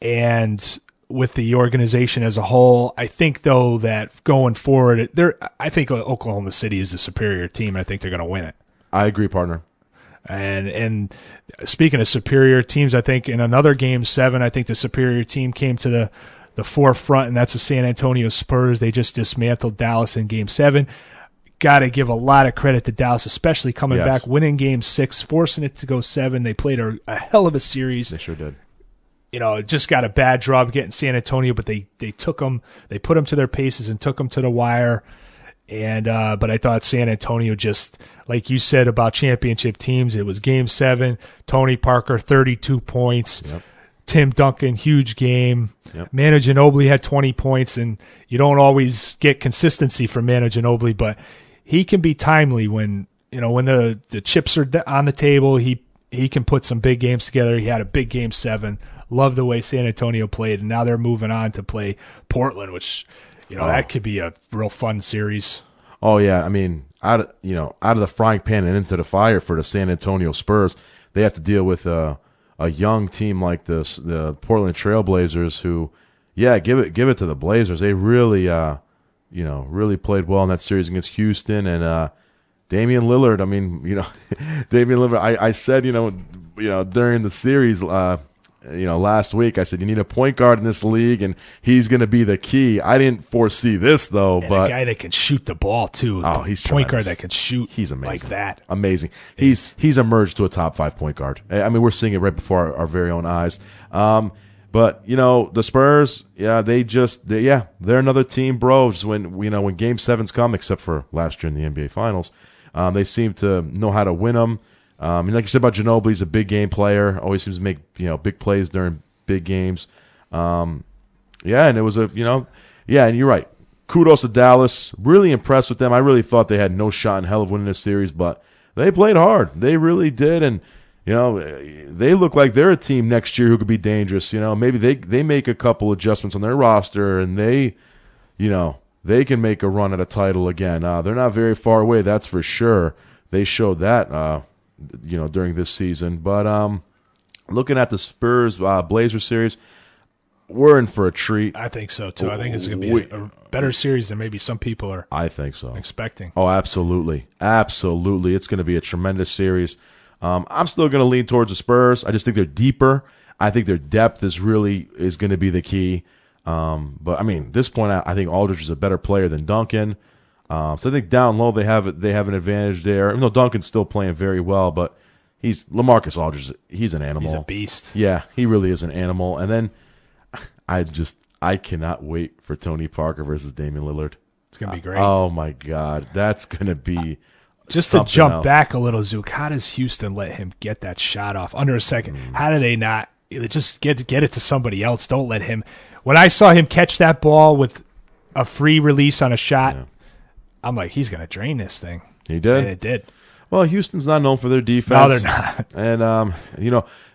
Speaker 3: and with the organization as a whole. I think, though, that going forward, I think Oklahoma City is the superior team. I think they're going to win it.
Speaker 2: I agree, partner.
Speaker 3: And speaking of superior teams, I think in another Game 7, I think the superior team came to the forefront, and that's the San Antonio Spurs. They just dismantled Dallas in Game 7. got to give a lot of credit to Dallas, especially coming
Speaker 2: Yes.
Speaker 3: back, winning Game 6, forcing it to go 7. They played a hell of a series.
Speaker 2: They sure did.
Speaker 3: Just got a bad draw of getting San Antonio, but they took them, they put them to their paces and took them to the wire. And but I thought San Antonio, just like you said about championship teams, it was Game 7. Tony Parker, 32 points.
Speaker 2: Yep.
Speaker 3: Tim Duncan, huge game.
Speaker 2: Yep.
Speaker 3: Manu Ginobili had 20 points, and you don't always get consistency from Manu Ginobili, but he can be timely when the chips are on the table. He can put some big games together. He had a big Game 7. Love the way San Antonio played, and now they're moving on to play Portland, which that could be a real fun series.
Speaker 2: Oh yeah, I mean, out of the frying pan and into the fire for the San Antonio Spurs, they have to deal with a young team like this, the Portland Trailblazers, who, give it to the Blazers. They really, really played well in that series against Houston, and Damian Lillard. I mean, Damian Lillard. I said, during the series, last week, I said you need a point guard in this league, and he's going to be the key. I didn't foresee this though,
Speaker 3: and
Speaker 2: but
Speaker 3: a guy that can shoot the ball too.
Speaker 2: Oh, he's
Speaker 3: point
Speaker 2: tremendous.
Speaker 3: guard that can shoot.
Speaker 2: He's amazing
Speaker 3: like that.
Speaker 2: Amazing. He's emerged to a top 5 point guard. I mean, we're seeing it right before our very own eyes. But the Spurs, they're another team, bros. When Game 7s come, except for last year in the NBA Finals, they seem to know how to win them. And like you said about Ginobili, he's a big game player. Always seems to make big plays during big games. And it was and you're right. Kudos to Dallas. Really impressed with them. I really thought they had no shot in hell of winning this series, but they played hard. They really did, and they look like they're a team next year who could be dangerous. Maybe they make a couple adjustments on their roster, and they can make a run at a title again. They're not very far away, that's for sure. They showed that during this season. But looking at the Spurs Blazers series, we're in for a treat.
Speaker 3: I think so too. I think it's going to be a better series than maybe some people are.
Speaker 2: I think so.
Speaker 3: Expecting.
Speaker 2: Oh, absolutely, absolutely. It's going to be a tremendous series. I'm still going to lean towards the Spurs. I just think they're deeper. I think their depth is going to be the key. But I mean, at this point, I think Aldridge is a better player than Duncan. So I think down low they have an advantage there. Even though Duncan's still playing very well, but LaMarcus Aldridge. He's an animal.
Speaker 3: He's a beast.
Speaker 2: Yeah, he really is an animal. And then I cannot wait for Tony Parker versus Damian Lillard.
Speaker 3: It's gonna be great.
Speaker 2: Oh my God, that's gonna be
Speaker 3: just to jump
Speaker 2: else.
Speaker 3: back a little. Zook, how does Houston let him get that shot off under a second? How do they not just get it to somebody else? Don't let him. When I saw him catch that ball with a free release on a shot, I'm like, he's gonna drain this thing.
Speaker 2: He did.
Speaker 3: And it did.
Speaker 2: Well, Houston's not known for their defense.
Speaker 3: No, they're not.
Speaker 2: And,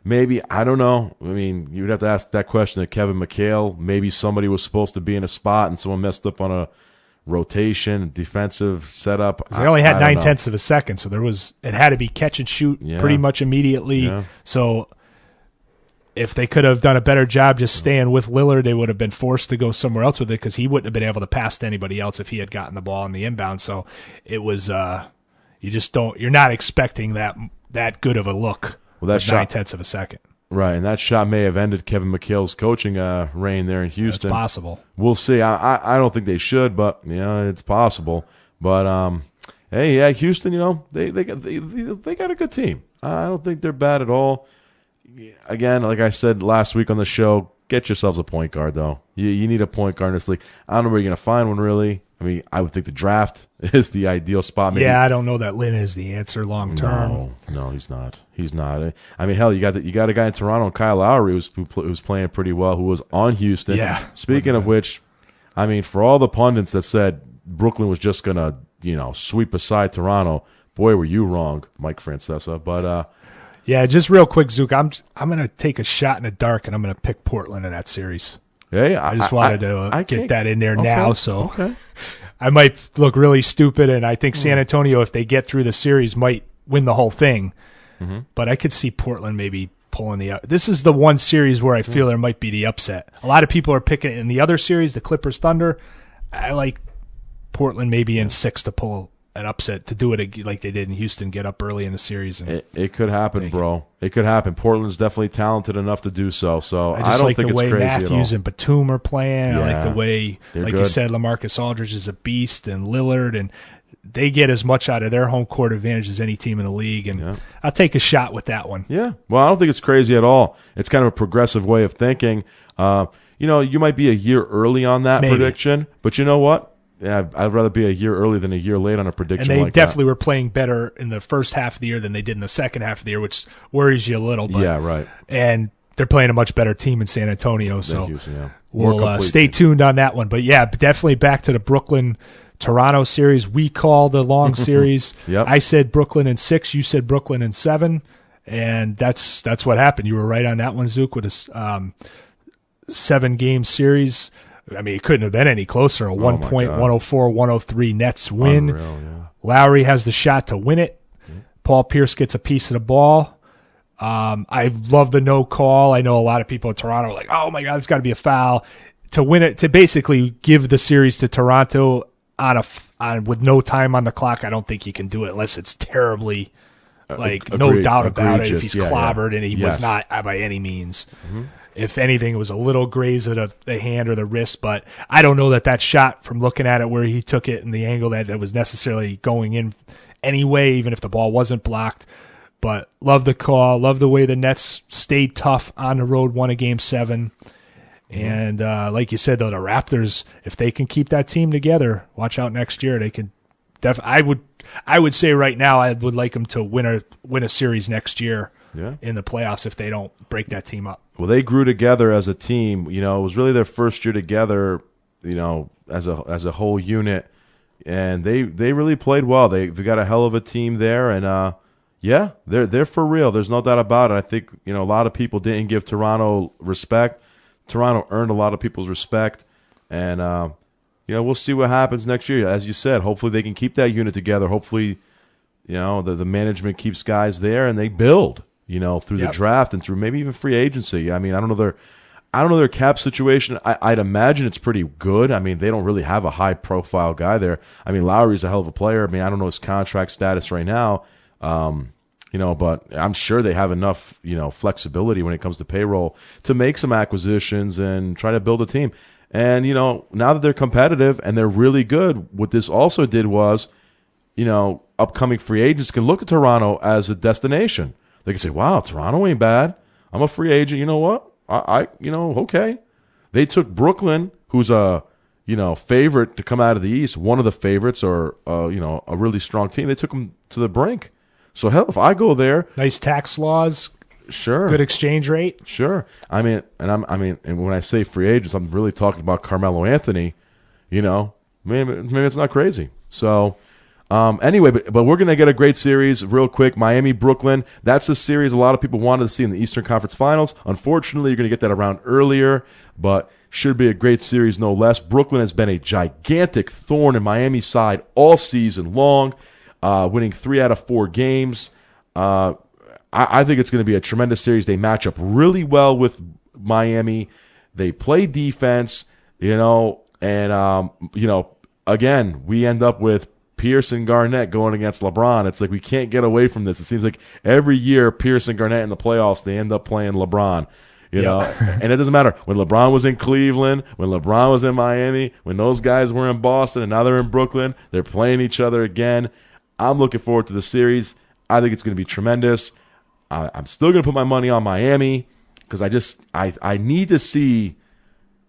Speaker 2: maybe, I don't know. I mean, you would have to ask that question to Kevin McHale. Maybe somebody was supposed to be in a spot and someone messed up on a rotation, defensive setup.
Speaker 3: They only had 9/10 of a second, so it had to be catch and shoot pretty much immediately.
Speaker 2: Yeah.
Speaker 3: So if they could have done a better job just staying with Lillard, they would have been forced to go somewhere else with it because he wouldn't have been able to pass to anybody else if he had gotten the ball in the inbound. So it was you're not expecting that good of a look.
Speaker 2: Well, that shot
Speaker 3: 9/10 of a second.
Speaker 2: Right, and that shot may have ended Kevin McHale's coaching reign there in Houston.
Speaker 3: It's possible.
Speaker 2: We'll see. I don't think they should, but it's possible. But hey, Houston, they got a good team. I don't think they're bad at all. Again, like I said last week on the show, get yourselves a point guard though. You need a point guard in this league. I don't know where you're gonna find one really. I mean, I would think the draft is the ideal spot. Maybe.
Speaker 3: Yeah, I don't know that Lynn is the answer long term.
Speaker 2: No, he's not. He's not. I mean, hell, you got a guy in Toronto, Kyle Lowry, who was playing pretty well, who was on Houston.
Speaker 3: Yeah.
Speaker 2: Speaking of which, I mean, for all the pundits that said Brooklyn was just gonna, sweep aside Toronto, boy, were you wrong, Mike Francesa. But
Speaker 3: yeah, just real quick, Zook, I'm gonna take a shot in the dark, and I'm gonna pick Portland in that series.
Speaker 2: Hey,
Speaker 3: I just wanted to get that in there
Speaker 2: okay,
Speaker 3: now, so
Speaker 2: okay.
Speaker 3: I might look really stupid, and I think San Antonio, if they get through the series, might win the whole thing. Mm-hmm. But I could see Portland maybe pulling the – this is the one series where I feel there might be the upset. A lot of people are picking it in the other series, the Clippers-Thunder. I like Portland maybe in 6 to pull an upset, to do it like they did in Houston, get up early in the series. And
Speaker 2: it could happen, bro. It could happen. Portland's definitely talented enough to do so. So I don't
Speaker 3: like
Speaker 2: think
Speaker 3: the way
Speaker 2: it's crazy
Speaker 3: Matthews
Speaker 2: at all.
Speaker 3: and Batum are playing.
Speaker 2: Yeah,
Speaker 3: I like the way, like
Speaker 2: good.
Speaker 3: you said, LaMarcus Aldridge is a beast, and Lillard, and they get as much out of their home court advantage as any team in the league, and I'll take a shot with that one.
Speaker 2: Yeah, well, I don't think it's crazy at all. It's kind of a progressive way of thinking. You might be a year early on that prediction, but you know what? Yeah, I'd rather be a year early than a year late on a prediction like that.
Speaker 3: And they definitely were playing better in the first half of the year than they did in the second half of the year, which worries you a little. But,
Speaker 2: yeah, right.
Speaker 3: And they're playing a much better team in San Antonio, so
Speaker 2: yeah.
Speaker 3: we'll stay tuned on that one. But, yeah, definitely back to the Brooklyn-Toronto series. We call the long series.
Speaker 2: Yep.
Speaker 3: I said Brooklyn in 6. You said Brooklyn in 7. And that's what happened. You were right on that one, Zook, with a 7-game series. I mean, it couldn't have been any closer. A 1.104-103 Nets win.
Speaker 2: Unreal, yeah.
Speaker 3: Lowry has the shot to win it. Paul Pierce gets a piece of the ball. I love the no call. I know a lot of people in Toronto are like, oh, my God, it's got to be a foul. To win it, to basically give the series to Toronto with no time on the clock, I don't think you can do it unless it's terribly, no doubt about it, if he's clobbered, and he was not by any means. Mm-hmm. If anything, it was a little graze of the hand or the wrist, but I don't know that shot, from looking at it where he took it and the angle that was necessarily going in anyway, even if the ball wasn't blocked. But love the call, love the way the Nets stayed tough on the road, won a Game 7. And like you said, though, the Raptors, if they can keep that team together, watch out next year. They can I would say right now I would like them to win a series next year in the playoffs if they don't break that team up.
Speaker 2: Well, they grew together as a team. It was really their first year together, as a whole unit, and they really played well. They've got a hell of a team there, and they're for real. There's no doubt about it. I think a lot of people didn't give Toronto respect. Toronto earned a lot of people's respect, and we'll see what happens next year. As you said, hopefully they can keep that unit together. Hopefully, the management keeps guys there and they build. Through the draft and through maybe even free agency. I mean, I don't know their cap situation. I'd imagine it's pretty good. I mean, they don't really have a high-profile guy there. I mean, Lowry's a hell of a player. I mean, I don't know his contract status right now, but I'm sure they have enough, flexibility when it comes to payroll to make some acquisitions and try to build a team. And, now that they're competitive and they're really good, what this also did was, upcoming free agents can look at Toronto as a destination. They can say, wow, Toronto ain't bad. I'm a free agent. You know what? Okay. They took Brooklyn, who's a, favorite to come out of the East, one of the favorites, or, a really strong team. They took them to the brink. So, hell, if I go there.
Speaker 3: Nice tax laws.
Speaker 2: Sure.
Speaker 3: Good exchange rate.
Speaker 2: Sure. And when I say free agents, I'm really talking about Carmelo Anthony. Maybe it's not crazy. So, anyway, but we're going to get a great series real quick. Miami, Brooklyn. That's the series a lot of people wanted to see in the Eastern Conference Finals. Unfortunately, you're going to get that around earlier, but should be a great series no less. Brooklyn has been a gigantic thorn in Miami's side all season long, winning 3 out of 4 games. I think it's going to be a tremendous series. They match up really well with Miami. They play defense, again, we end up with Pierce and Garnett going against LeBron. It's like we can't get away from this. It seems like every year Pierce and Garnett in the playoffs, they end up playing LeBron. And it doesn't matter. When LeBron was in Cleveland, when LeBron was in Miami, when those guys were in Boston and now they're in Brooklyn, they're playing each other again. I'm looking forward to the series. I think it's going to be tremendous. I'm still going to put my money on Miami because I need to see,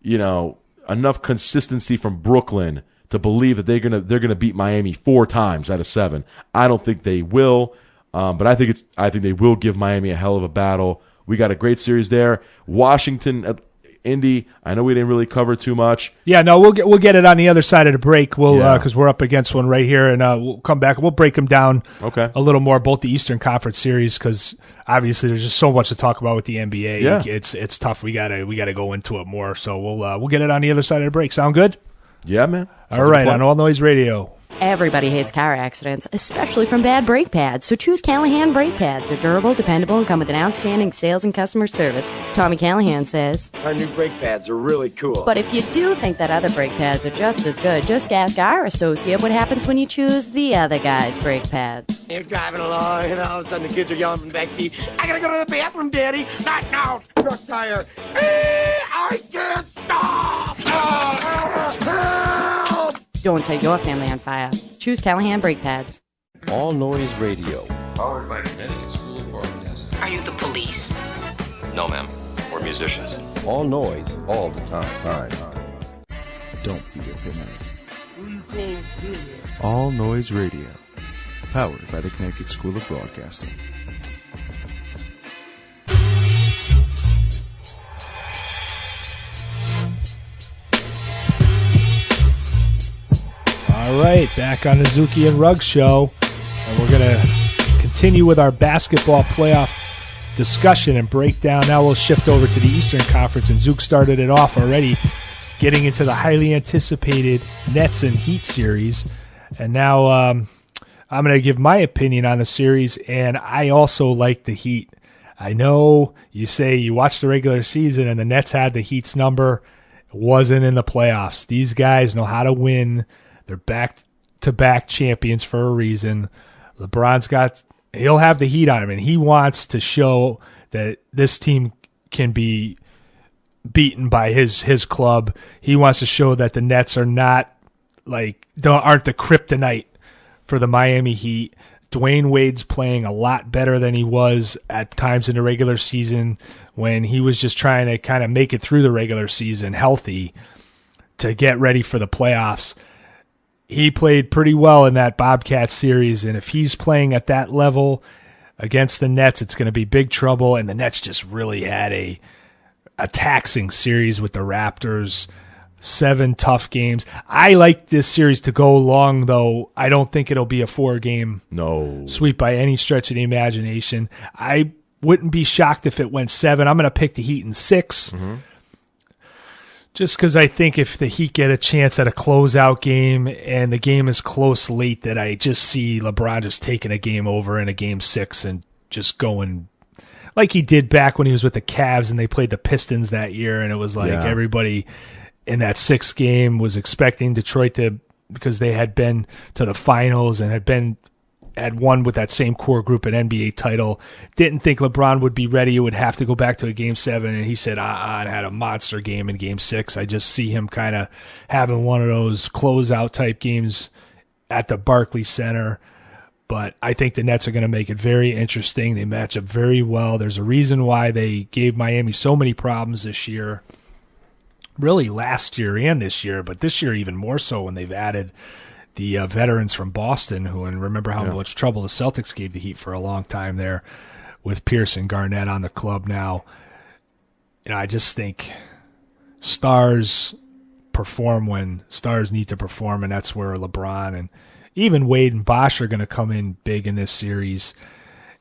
Speaker 2: enough consistency from Brooklyn to believe that they're gonna beat Miami 4 times out of 7. I don't think they will, but I think they will give Miami a hell of a battle. We got a great series there. Washington, Indy. I know we didn't really cover too much.
Speaker 3: Yeah, no, we'll get it on the other side of the break. We'll because we're up against one right here, and we'll come back. We'll break them down a little more, both the Eastern Conference series, because obviously there's just so much to talk about with the NBA.
Speaker 2: Yeah.
Speaker 3: It's tough. We gotta go into it more. So we'll get it on the other side of the break. Sound good?
Speaker 2: Yeah, man.
Speaker 3: All right, on All Noise Radio.
Speaker 12: Everybody hates car accidents, especially from bad brake pads, so choose Callahan brake pads. They're durable, dependable, and come with an outstanding sales and customer service. Tommy Callahan says,
Speaker 13: our new brake pads are really cool.
Speaker 12: But if you do think that other brake pads are just as good, just ask our associate what happens when you choose the other guy's brake pads.
Speaker 13: You're driving along, and all of a sudden the kids are yelling from the back seat, I gotta go to the bathroom, Daddy. Not now. Truck tire. I can't stop. Help!
Speaker 12: Don't set your family on fire. Choose Callahan brake pads.
Speaker 7: All Noise Radio.
Speaker 14: Powered by Connecticut School of Broadcasting.
Speaker 15: Are you the police?
Speaker 14: No, ma'am. We're musicians.
Speaker 7: All noise, all the time. Don't be a fanatic.
Speaker 16: All Noise Radio. Powered by the Connecticut School of Broadcasting.
Speaker 3: All right, back on the Zuki and Ruggs Show, and we're going to continue with our basketball playoff discussion and breakdown. Now we'll shift over to the Eastern Conference, and Zook started it off already, getting into the highly anticipated Nets and Heat series. And now I'm going to give my opinion on the series, and I also like the Heat. I know you say you watched the regular season and the Nets had the Heat's number. It wasn't in the playoffs. These guys know how to win. They're back-to-back champions for a reason. He'll have the heat on him, and he wants to show that this team can be beaten by his club. He wants to show that the Nets are aren't the kryptonite for the Miami Heat. Dwayne Wade's playing a lot better than he was at times in the regular season when he was just trying to kind of make it through the regular season healthy to get ready for the playoffs. He played pretty well in that Bobcats series, and if he's playing at that level against the Nets, it's going to be big trouble. And the Nets just really had a taxing series with the Raptors, 7 tough games. I like this series to go long, though. I don't think it'll be a 4-game sweep by any stretch of the imagination. I wouldn't be shocked if it went 7. I'm going to pick the Heat in 6. Mm-hmm. Just because I think if the Heat get a chance at a closeout game and the game is close late, that I just see LeBron just taking a game over in a game 6 and just going like he did back when he was with the Cavs and they played the Pistons that year, and it was like everybody in that 6th game was expecting Detroit to, because they had been to the finals and had won with that same core group an NBA title. Didn't think LeBron would be ready. It would have to go back to a game 7, and he said, and had a monster game in game 6. I just see him kind of having one of those closeout type games at the Barclays Center. But I think the Nets are going to make it very interesting. They match up very well. There's a reason why they gave Miami so many problems this year. Really last year and this year, but this year even more so when they've added the veterans from Boston, and remember how much trouble the Celtics gave the Heat for a long time there with Pierce and Garnett on the club now. I just think stars perform when stars need to perform, and that's where LeBron and even Wade and Bosh are going to come in big in this series.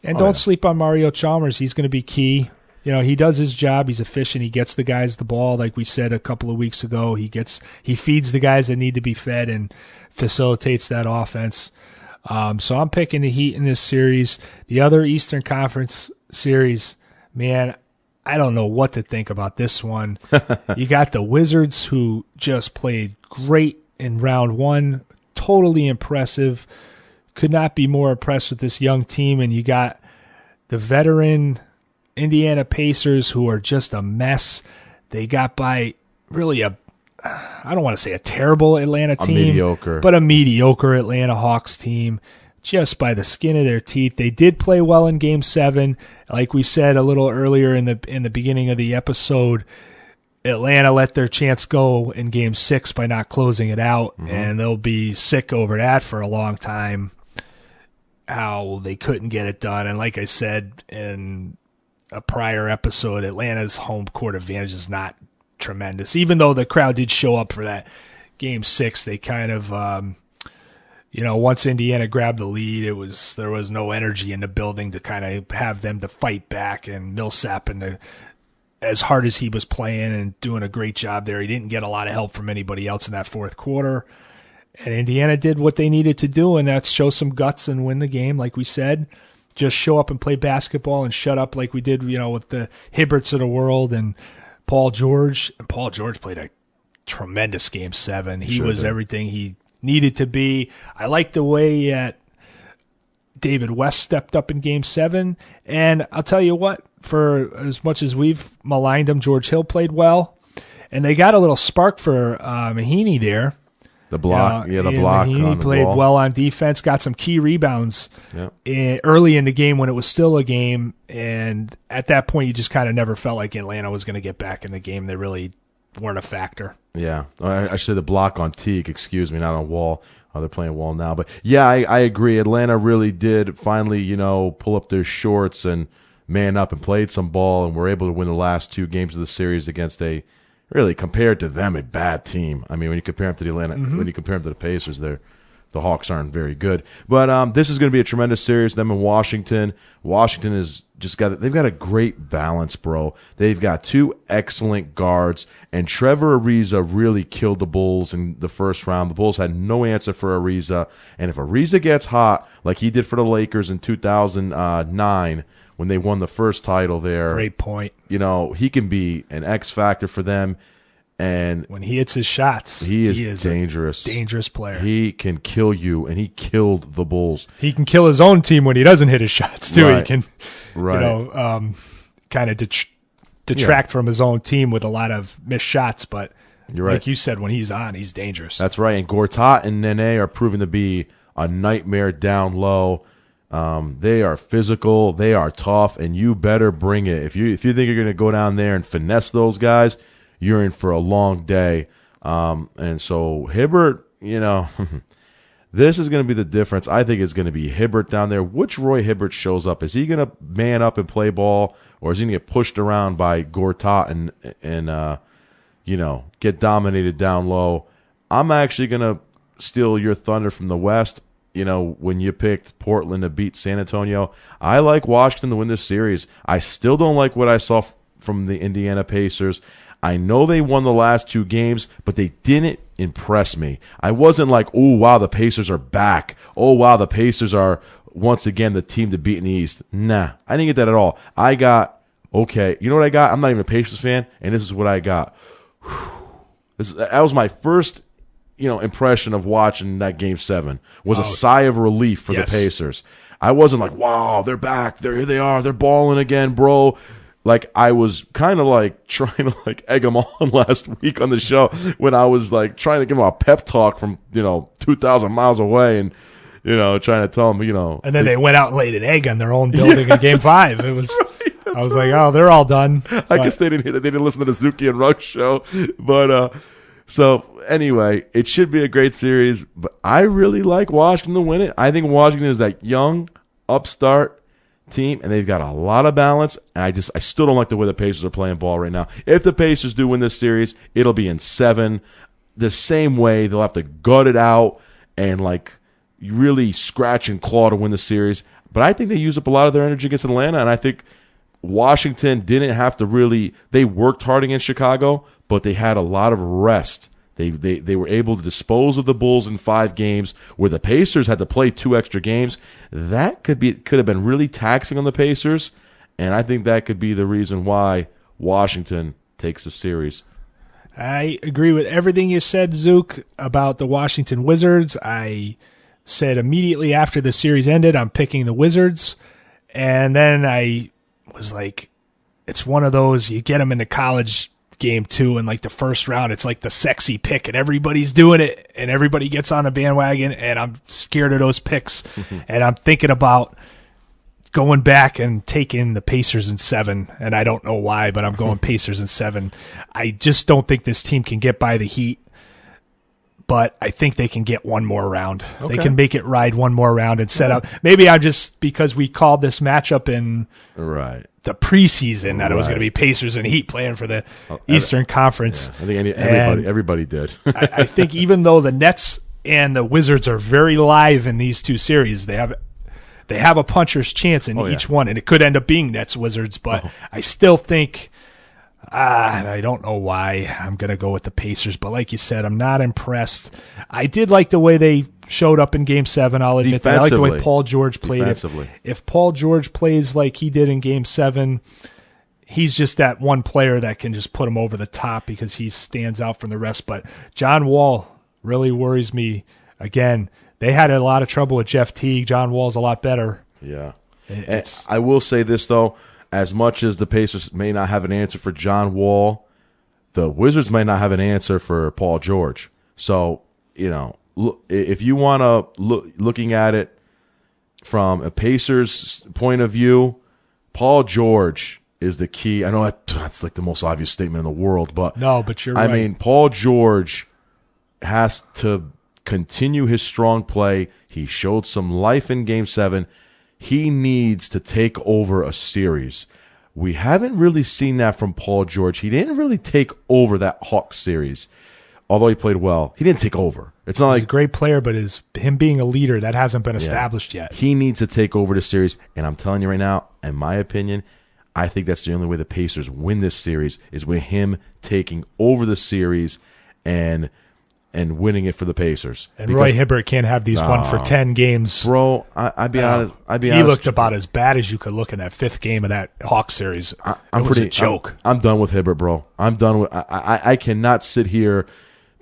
Speaker 3: And don't sleep on Mario Chalmers. He's going to be key. He does his job. He's efficient. He gets the guys the ball, like we said a couple of weeks ago. He feeds the guys that need to be fed and facilitates that offense. So I'm picking the Heat in this series. The other Eastern Conference series, man, I don't know what to think about this one. You got the Wizards, who just played great in round 1, totally impressive. Could not be more impressed with this young team. And you got the veteran Indiana Pacers, who are just a mess. They got by really I don't want to say a terrible Atlanta team, but a mediocre Atlanta Hawks team, just by the skin of their teeth. They did play well in Game 7. Like we said a little earlier in the beginning of the episode, Atlanta let their chance go in Game 6 by not closing it out, and they'll be sick over that for a long time, how they couldn't get it done. And like I said in a prior episode, Atlanta's home court advantage is not tremendous. Even though the crowd did show up for that Game 6, they kind of, once Indiana grabbed the lead, there was no energy in the building to kind of have them to fight back. And Millsap, as hard as he was playing and doing a great job there, he didn't get a lot of help from anybody else in that 4th quarter. And Indiana did what they needed to do, and that's show some guts and win the game, like we said. Just show up and play basketball and shut up like we did, with the Hibberts of the world and Paul George. And Paul George played a tremendous Game 7. He was everything he needed to be. I like the way David West stepped up in Game 7. And I'll tell you what, for as much as we've maligned him, George Hill played well. And they got a little spark for Mahiney there.
Speaker 2: The block,
Speaker 3: the
Speaker 2: block.
Speaker 3: He played well on defense, got some key rebounds early in the game when it was still a game, and at that point you just kind of never felt like Atlanta was going to get back in the game. They really weren't a factor.
Speaker 2: Yeah, I should say the block on Teague, excuse me, not on Wall. They're playing Wall now. But, yeah, I agree. Atlanta really did finally, pull up their shorts and man up and played some ball, and were able to win the last 2 games of the series against a, really, compared to them, a bad team. I mean, when you compare them to the Atlanta, when you compare them to the Pacers, the Hawks aren't very good. But this is going to be a tremendous series. Them in Washington. Washington is they've got a great balance, bro. They've got 2 excellent guards, and Trevor Ariza really killed the Bulls in the first round. The Bulls had no answer for Ariza, and if Ariza gets hot, like he did for the Lakers in 2009 when they won the first title there.
Speaker 3: Great point.
Speaker 2: He can be an X factor for them. And
Speaker 3: when he hits his shots,
Speaker 2: he is dangerous.
Speaker 3: Dangerous player.
Speaker 2: He can kill you, and he killed the Bulls.
Speaker 3: He can kill his own team when he doesn't hit his shots too.
Speaker 2: Right.
Speaker 3: He can, kind of detract from his own team with a lot of missed shots. But
Speaker 2: you're right.
Speaker 3: Like you said, when he's on, he's dangerous.
Speaker 2: That's right. And Gortat and Nene are proving to be a nightmare down low. They are physical. They are tough, and you better bring it. If you think you're going to go down there and finesse those guys, you're in for a long day. And so Hibbert, this is going to be the difference. I think it's going to be Hibbert down there. Which Roy Hibbert shows up? Is he going to man up and play ball, or is he going to get pushed around by Gortat and get dominated down low? I'm actually going to steal your thunder from the West. When you picked Portland to beat San Antonio, I like Washington to win this series. I still don't like what I saw from the Indiana Pacers. I know they won the last 2 games, but they didn't impress me. I wasn't like, oh, wow, the Pacers are back. Oh, wow, the Pacers are once again the team to beat in the East. Nah, I didn't get that at all. I got, okay, you know what I got? I'm not even a Pacers fan, and this is what I got. That was my first impression of watching that Game 7 was a sigh of relief for the Pacers. I wasn't like, wow, they're back. Here they are. They're balling again, bro. Like, I was kind of like trying to egg them on last week on the show when I was like trying to give them a pep talk from 2,000 miles away and trying to tell them
Speaker 3: And then they went out and laid an egg on their own building in Game 5. It was. Right, I was like, oh, they're all done.
Speaker 2: I guess they didn't hear that. They didn't listen to the Zuki and Ruggs show, but so anyway, it should be a great series. But I really like Washington to win it. I think Washington is that young upstart team, and they've got a lot of balance, and I still don't like the way the Pacers are playing ball right now. If the Pacers do win this series, it'll be in 7. The same way they'll have to gut it out and really scratch and claw to win the series. But I think they use up a lot of their energy against Atlanta, and I think Washington didn't have to really – they worked hard against Chicago, but they had a lot of rest. They were able to dispose of the Bulls in 5 games, where the Pacers had to play 2 extra games. That could have been really taxing on the Pacers, and I think that could be the reason why Washington takes the series.
Speaker 3: I agree with everything you said, Zook, about the Washington Wizards. I said immediately after the series ended, I'm picking the Wizards, and then I was like, it's one of those, you get them into college Game 2 in the first round, it's like the sexy pick and everybody's doing it and everybody gets on a bandwagon, and I'm scared of those picks. And I'm thinking about going back and taking the Pacers in 7, and I don't know why, but I'm going Pacers in 7. I just don't think this team can get by the Heat, but I think they can get one more round. Okay. They can make it ride one more round and set up. Maybe I'm just, because we called this matchup in the preseason that it was going to be Pacers and Heat playing for the Eastern Conference.
Speaker 2: Yeah. I think everybody did.
Speaker 3: I think even though the Nets and the Wizards are very live in these 2 series, they have a puncher's chance in each one, and it could end up being Nets-Wizards, but I still think I don't know why I'm going to go with the Pacers, but like you said, I'm not impressed. I did like the way they showed up in Game 7, I'll admit that. I like the way Paul George played it. If Paul George plays like he did in Game 7, he's just that one player that can just put him over the top because he stands out from the rest. But John Wall really worries me. Again, they had a lot of trouble with Jeff Teague. John Wall's a lot better.
Speaker 2: Yeah. I will say this, though. As much as the Pacers may not have an answer for John Wall, the Wizards may not have an answer for Paul George. So if you want to looking at it from a Pacers point of view, Paul George is the key. I know that's like the most obvious statement in the world, but
Speaker 3: you're right.
Speaker 2: I mean, Paul George has to continue his strong play. He showed some life in Game 7. He needs to take over a series. We haven't really seen that from Paul George. He didn't really take over that Hawks series. Although he played well, he didn't take over. It's not
Speaker 3: He's a great player, but him being a leader, that hasn't been established yet.
Speaker 2: He needs to take over the series, and I'm telling you right now, in my opinion, I think that's the only way the Pacers win this series is with him taking over the series and winning it for the Pacers.
Speaker 3: And Roy Hibbert can't have these 1-for-10 games.
Speaker 2: Bro, I'd be honest.
Speaker 3: He looked about as bad as you could look in that 5th game of that Hawks series. It was a joke.
Speaker 2: I'm done with Hibbert, bro. I'm done with. I cannot sit here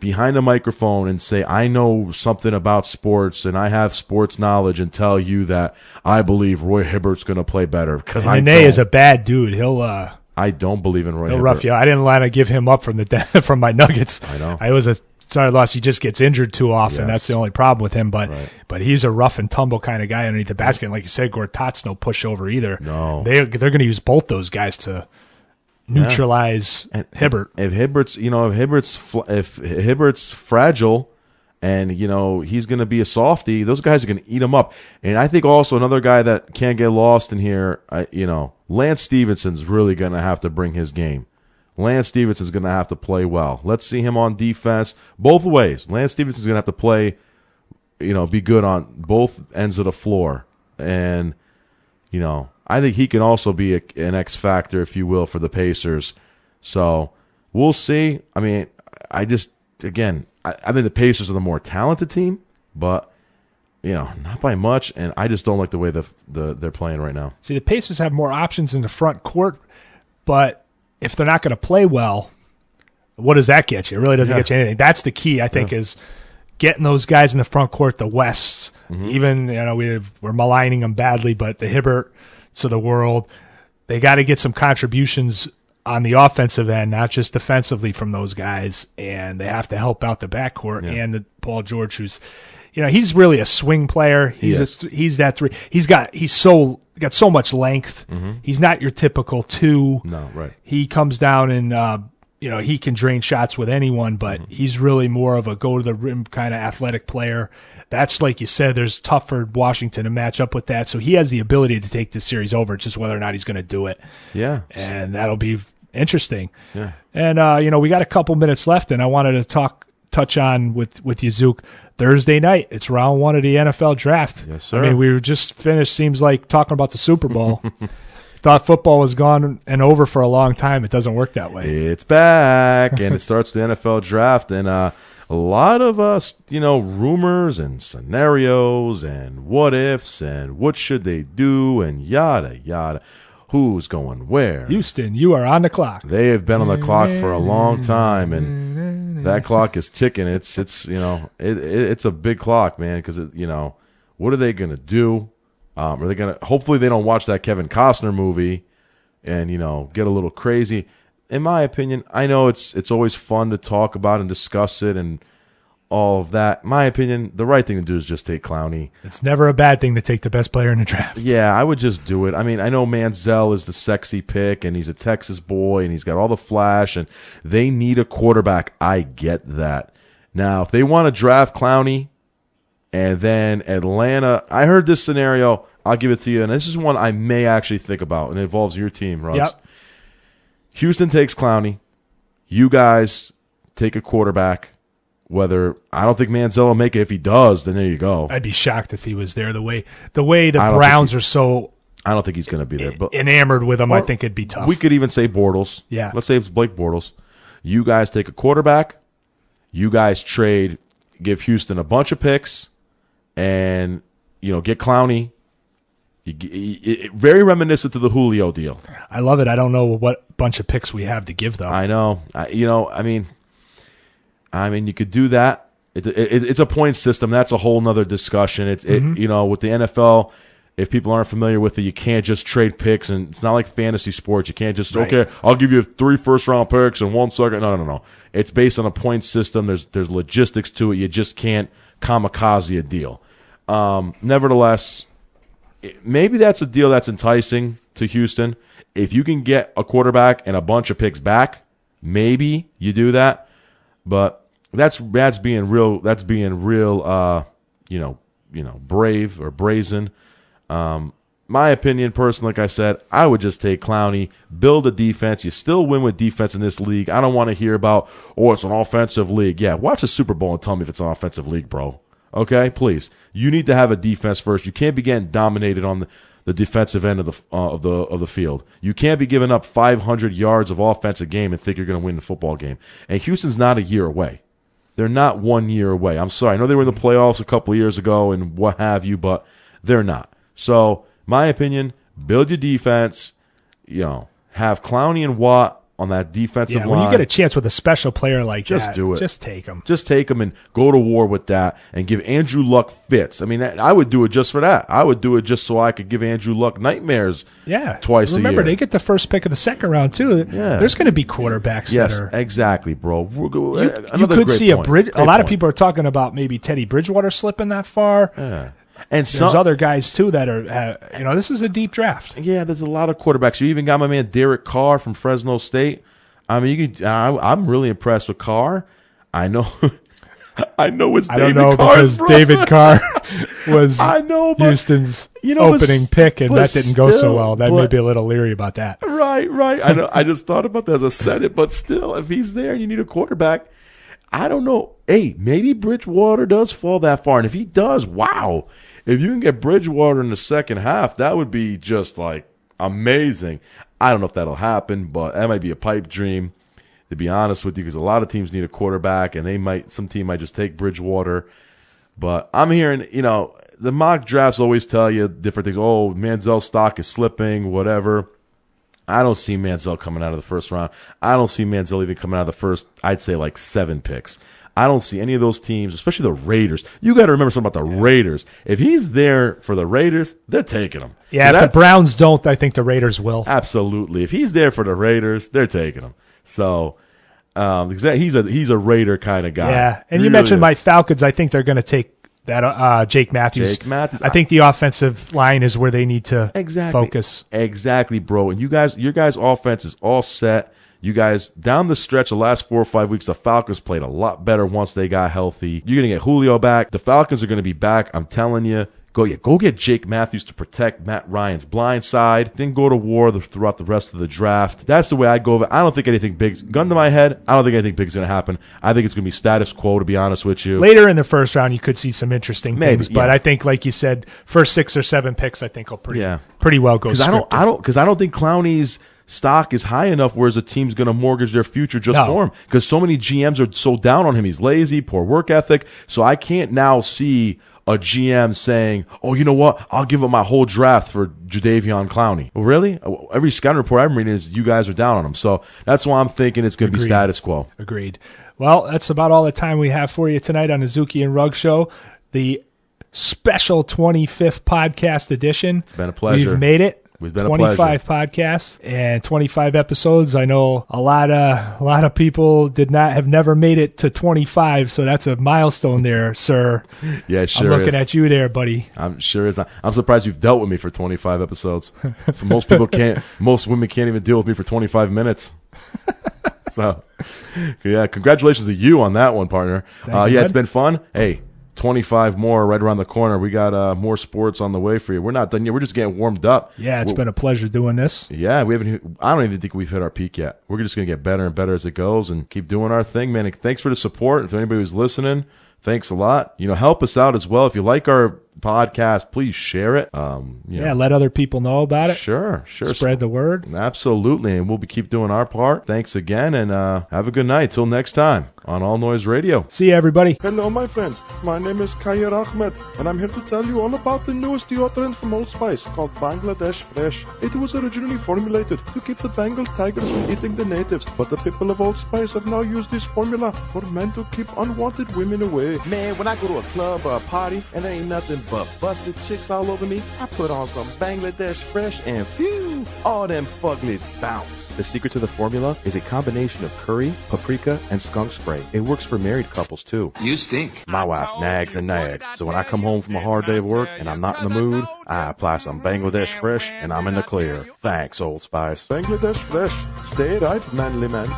Speaker 2: behind a microphone and say I know something about sports and I have sports knowledge and tell you that I believe Roy Hibbert's going to play better because
Speaker 3: Nene is a bad dude.
Speaker 2: I don't believe in Roy Hibbert.
Speaker 3: He'll rough you. I didn't want to give him up from from my Nuggets.
Speaker 2: I know.
Speaker 3: I was a sorry loss. He just gets injured too often. Yes. That's the only problem with him. But he's a rough and tumble kind of guy underneath the basket. And like you said, Gortat's no pushover either.
Speaker 2: No,
Speaker 3: they're going to use both those guys to neutralize Hibbert.
Speaker 2: If Hibbert's fragile, and he's going to be a softie, those guys are going to eat him up. And I think also another guy that can't get lost in here, Lance Stevenson's really going to have to bring his game. Lance Stevenson's going to have to play well. Let's see him on defense both ways. Lance Stevenson's going to have to play, be good on both ends of the floor. And, I think he can also be an X factor, if you will, for the Pacers. So we'll see. I mean, I think the Pacers are the more talented team, but, not by much. And I just don't like the way they're playing right now.
Speaker 3: See, the Pacers have more options in the front court, but if they're not going to play well, what does that get you? It really doesn't get you anything. That's the key, I think, is getting those guys in the front court, the Wests. Mm-hmm. Even, we're maligning them badly, but the Hibberts of the world, they got to get some contributions on the offensive end, not just defensively from those guys, and they have to help out the backcourt and Paul George, who's, he's really a swing player. He's that three. He's got so much length. Mm-hmm. He's not your typical 2.
Speaker 2: No, right.
Speaker 3: He comes down and he can drain shots with anyone, but he's really more of a go to the rim kind of athletic player. That's like you said. There's tough for Washington to match up with that. So he has the ability to take this series over. It's just whether or not he's going to do it.
Speaker 2: Yeah,
Speaker 3: and that'll be interesting.
Speaker 2: Yeah,
Speaker 3: and we got a couple minutes left, and I wanted to touch on with you, Zook. Thursday night, it's round 1 of the NFL draft.
Speaker 2: Yes, sir.
Speaker 3: I mean, we were just finished, seems like, talking about the Super Bowl. Thought football was gone and over for a long time. It doesn't work that way.
Speaker 2: It's back, and it starts with the NFL draft, and a lot of rumors and scenarios and what ifs and what should they do and yada, yada. Who's going where?
Speaker 3: Houston, you are on the clock.
Speaker 2: They have been on the clock for a long time, and that clock is ticking. It's a big clock, man, because what are they going to do? Are they going to? Hopefully, they don't watch that Kevin Costner movie and get a little crazy. In my opinion, I know it's always fun to talk about and discuss it and all of that. In my opinion, the right thing to do is just take Clowney.
Speaker 3: It's never a bad thing to take the best player in the draft.
Speaker 2: Yeah, I would just do it. I mean, I know Manziel is the sexy pick, and he's a Texas boy, and he's got all the flash, and they need a quarterback. I get that. Now, if they want to draft Clowney, and then Atlanta, I heard this scenario. I'll give it to you, and this is one I may actually think about, and it involves your team, Ruggs.
Speaker 3: Yep.
Speaker 2: Houston takes Clowney. You guys take a quarterback. I don't think Manziel will make it. If he does, then there you go.
Speaker 3: I'd be shocked if he was there. The way the Browns are so,
Speaker 2: I don't think he's going to be there. But
Speaker 3: enamored with him, I think it'd be tough.
Speaker 2: We could even say Bortles.
Speaker 3: Yeah.
Speaker 2: Let's say it's Blake Bortles. You guys take a quarterback. You guys give Houston a bunch of picks, and get Clowney. Very reminiscent to the Julio deal.
Speaker 3: I love it. I don't know what bunch of picks we have to give, though.
Speaker 2: I know. I mean, you could do that. It's a point system. That's a whole nother discussion. With the NFL, if people aren't familiar with it, you can't just trade picks, and it's not like fantasy sports. You can't just, okay, I'll give you 3 first-round picks and 1 second. No. It's based on a point system. There's logistics to it. You just can't kamikaze a deal. Nevertheless, maybe that's a deal that's enticing to Houston. If you can get a quarterback and a bunch of picks back, maybe you do that. But that's being real. That's being real. Brave or brazen. My opinion, personally, like I said, I would just take Clowney, build a defense. You still win with defense in this league. I don't want to hear about, it's an offensive league. Yeah, watch the Super Bowl and tell me if it's an offensive league, bro. Okay, please. You need to have a defense first. You can't be getting dominated on the defensive end of the field. You can't be giving up 500 yards of offense a game and think you're going to win the football game. And Houston's not a year away. They're not 1 year away. I'm sorry. I know they were in the playoffs a couple of years ago and what have you, but they're not. So, my opinion, build your defense. Have Clowney and Watt on that defensive line.
Speaker 3: When you get a chance with a special player like that,
Speaker 2: just do it.
Speaker 3: Just take him.
Speaker 2: Just take him and go to war with that and give Andrew Luck fits. I mean, I would do it just for that. I would do it just so I could give Andrew Luck nightmares twice a year.
Speaker 3: Remember, they get the first pick of the second round, too. Yeah. There's going to be quarterbacks that are...
Speaker 2: Yes, exactly, bro.
Speaker 3: You could see a lot of people are talking about maybe Teddy Bridgewater slipping that far.
Speaker 2: Yeah.
Speaker 3: And there's other guys, too, that are, this is a deep draft.
Speaker 2: Yeah, there's a lot of quarterbacks. You even got my man Derek Carr from Fresno State. I mean, I'm really impressed with Carr. I know it's David Carr's
Speaker 3: I don't know because David Carr was Houston's opening pick, and that didn't go so well. That may be a little leery about that.
Speaker 2: Right. I know. I just thought about that as I said it, but still, if he's there and you need a quarterback, I don't know. Hey, maybe Bridgewater does fall that far, and if he does, wow. If you can get Bridgewater in the second half, that would be just like amazing. I don't know if that'll happen, but that might be a pipe dream, to be honest with you, because a lot of teams need a quarterback, and some team might just take Bridgewater. But I'm hearing, the mock drafts always tell you different things. Oh, Manziel's stock is slipping, whatever. I don't see Manziel coming out of the first round. I don't see Manziel even coming out of the first, I'd say, 7 picks. I don't see any of those teams, especially the Raiders. You got to remember something about the Raiders. If he's there for the Raiders, they're taking him.
Speaker 3: Yeah, if the Browns don't, I think the Raiders will.
Speaker 2: Absolutely. If he's there for the Raiders, they're taking him. So he's a Raider kind of guy.
Speaker 3: Yeah, and you mentioned my Falcons. I think they're going to take that Jake Matthews. I think the offensive line is where they need to focus.
Speaker 2: Exactly, bro. And your guys' offense is all set. You guys, down the stretch, the last 4 or 5 weeks, the Falcons played a lot better once they got healthy. You're going to get Julio back. The Falcons are going to be back. I'm telling you. Go get Jake Matthews to protect Matt Ryan's blind side. Then go to war throughout the rest of the draft. That's the way I'd go. I don't think anything big. Gun to my head, I don't think anything big is going to happen. I think it's going to be status quo, to be honest with you.
Speaker 3: Later in the first round, you could see some interesting things. But I think, like you said, first 6 or 7 picks, I think will pretty well go.
Speaker 2: Because I don't think Clowney's stock is high enough whereas a team's going to mortgage their future just for him, because so many GMs are so down on him. He's lazy, poor work ethic. So I can't now see a GM saying, oh, you know what, I'll give up my whole draft for Jadeveon Clowney. Well, really? Every scouting report I'm reading is you guys are down on him. So that's why I'm thinking it's going to be status quo.
Speaker 3: Agreed. Well, that's about all the time we have for you tonight on the Zuki and Ruggs Show, the special 25th podcast edition.
Speaker 2: It's been a pleasure.
Speaker 3: We've made it.
Speaker 2: We've been
Speaker 3: 25 podcasts and 25 episodes. I know a lot of people have never made it to 25, so that's a milestone there, sir.
Speaker 2: Yeah, sure.
Speaker 3: I'm looking at you there, buddy.
Speaker 2: I'm sure it's not. I'm surprised you've dealt with me for 25 episodes. So most women can't even deal with me for 25 minutes. So, yeah, congratulations to you on that one, partner. It's been fun. Hey, 25 more right around the corner. We got more sports on the way for you. We're not done yet. We're just getting warmed up.
Speaker 3: Yeah, it's been a pleasure doing this.
Speaker 2: Yeah, I don't even think we've hit our peak yet. We're just going to get better and better as it goes and keep doing our thing, man. And thanks for the support. If anybody who's listening, thanks a lot. Help us out as well. If you like our podcast, please share it.
Speaker 3: Let other people know about it.
Speaker 2: Sure.
Speaker 3: Spread the word.
Speaker 2: Absolutely, and we'll keep doing our part. Thanks again, and have a good night. Till next time on All Noise Radio.
Speaker 3: See you, everybody.
Speaker 15: Hello, my friends. My name is Khair Ahmed, and I'm here to tell you all about the newest deodorant from Old Spice called Bangladesh Fresh. It was originally formulated to keep the Bengal tigers from eating the natives, but the people of Old Spice have now used this formula for men to keep unwanted women away.
Speaker 17: Man, when I go to a club or a party and there ain't nothing
Speaker 15: nothing but busted chicks all over me, I put on some Bangladesh Fresh and phew, all them fuglies bounce. The secret to the formula is a combination of curry, paprika, and skunk spray. It works for married couples, too.
Speaker 17: You stink.
Speaker 15: My wife nags and nags, so when I come home from a hard day of work and I'm not in the mood, I apply some Bangladesh Fresh and I'm in the clear. Thanks, Old Spice. Bangladesh Fresh. Stay right, manly man.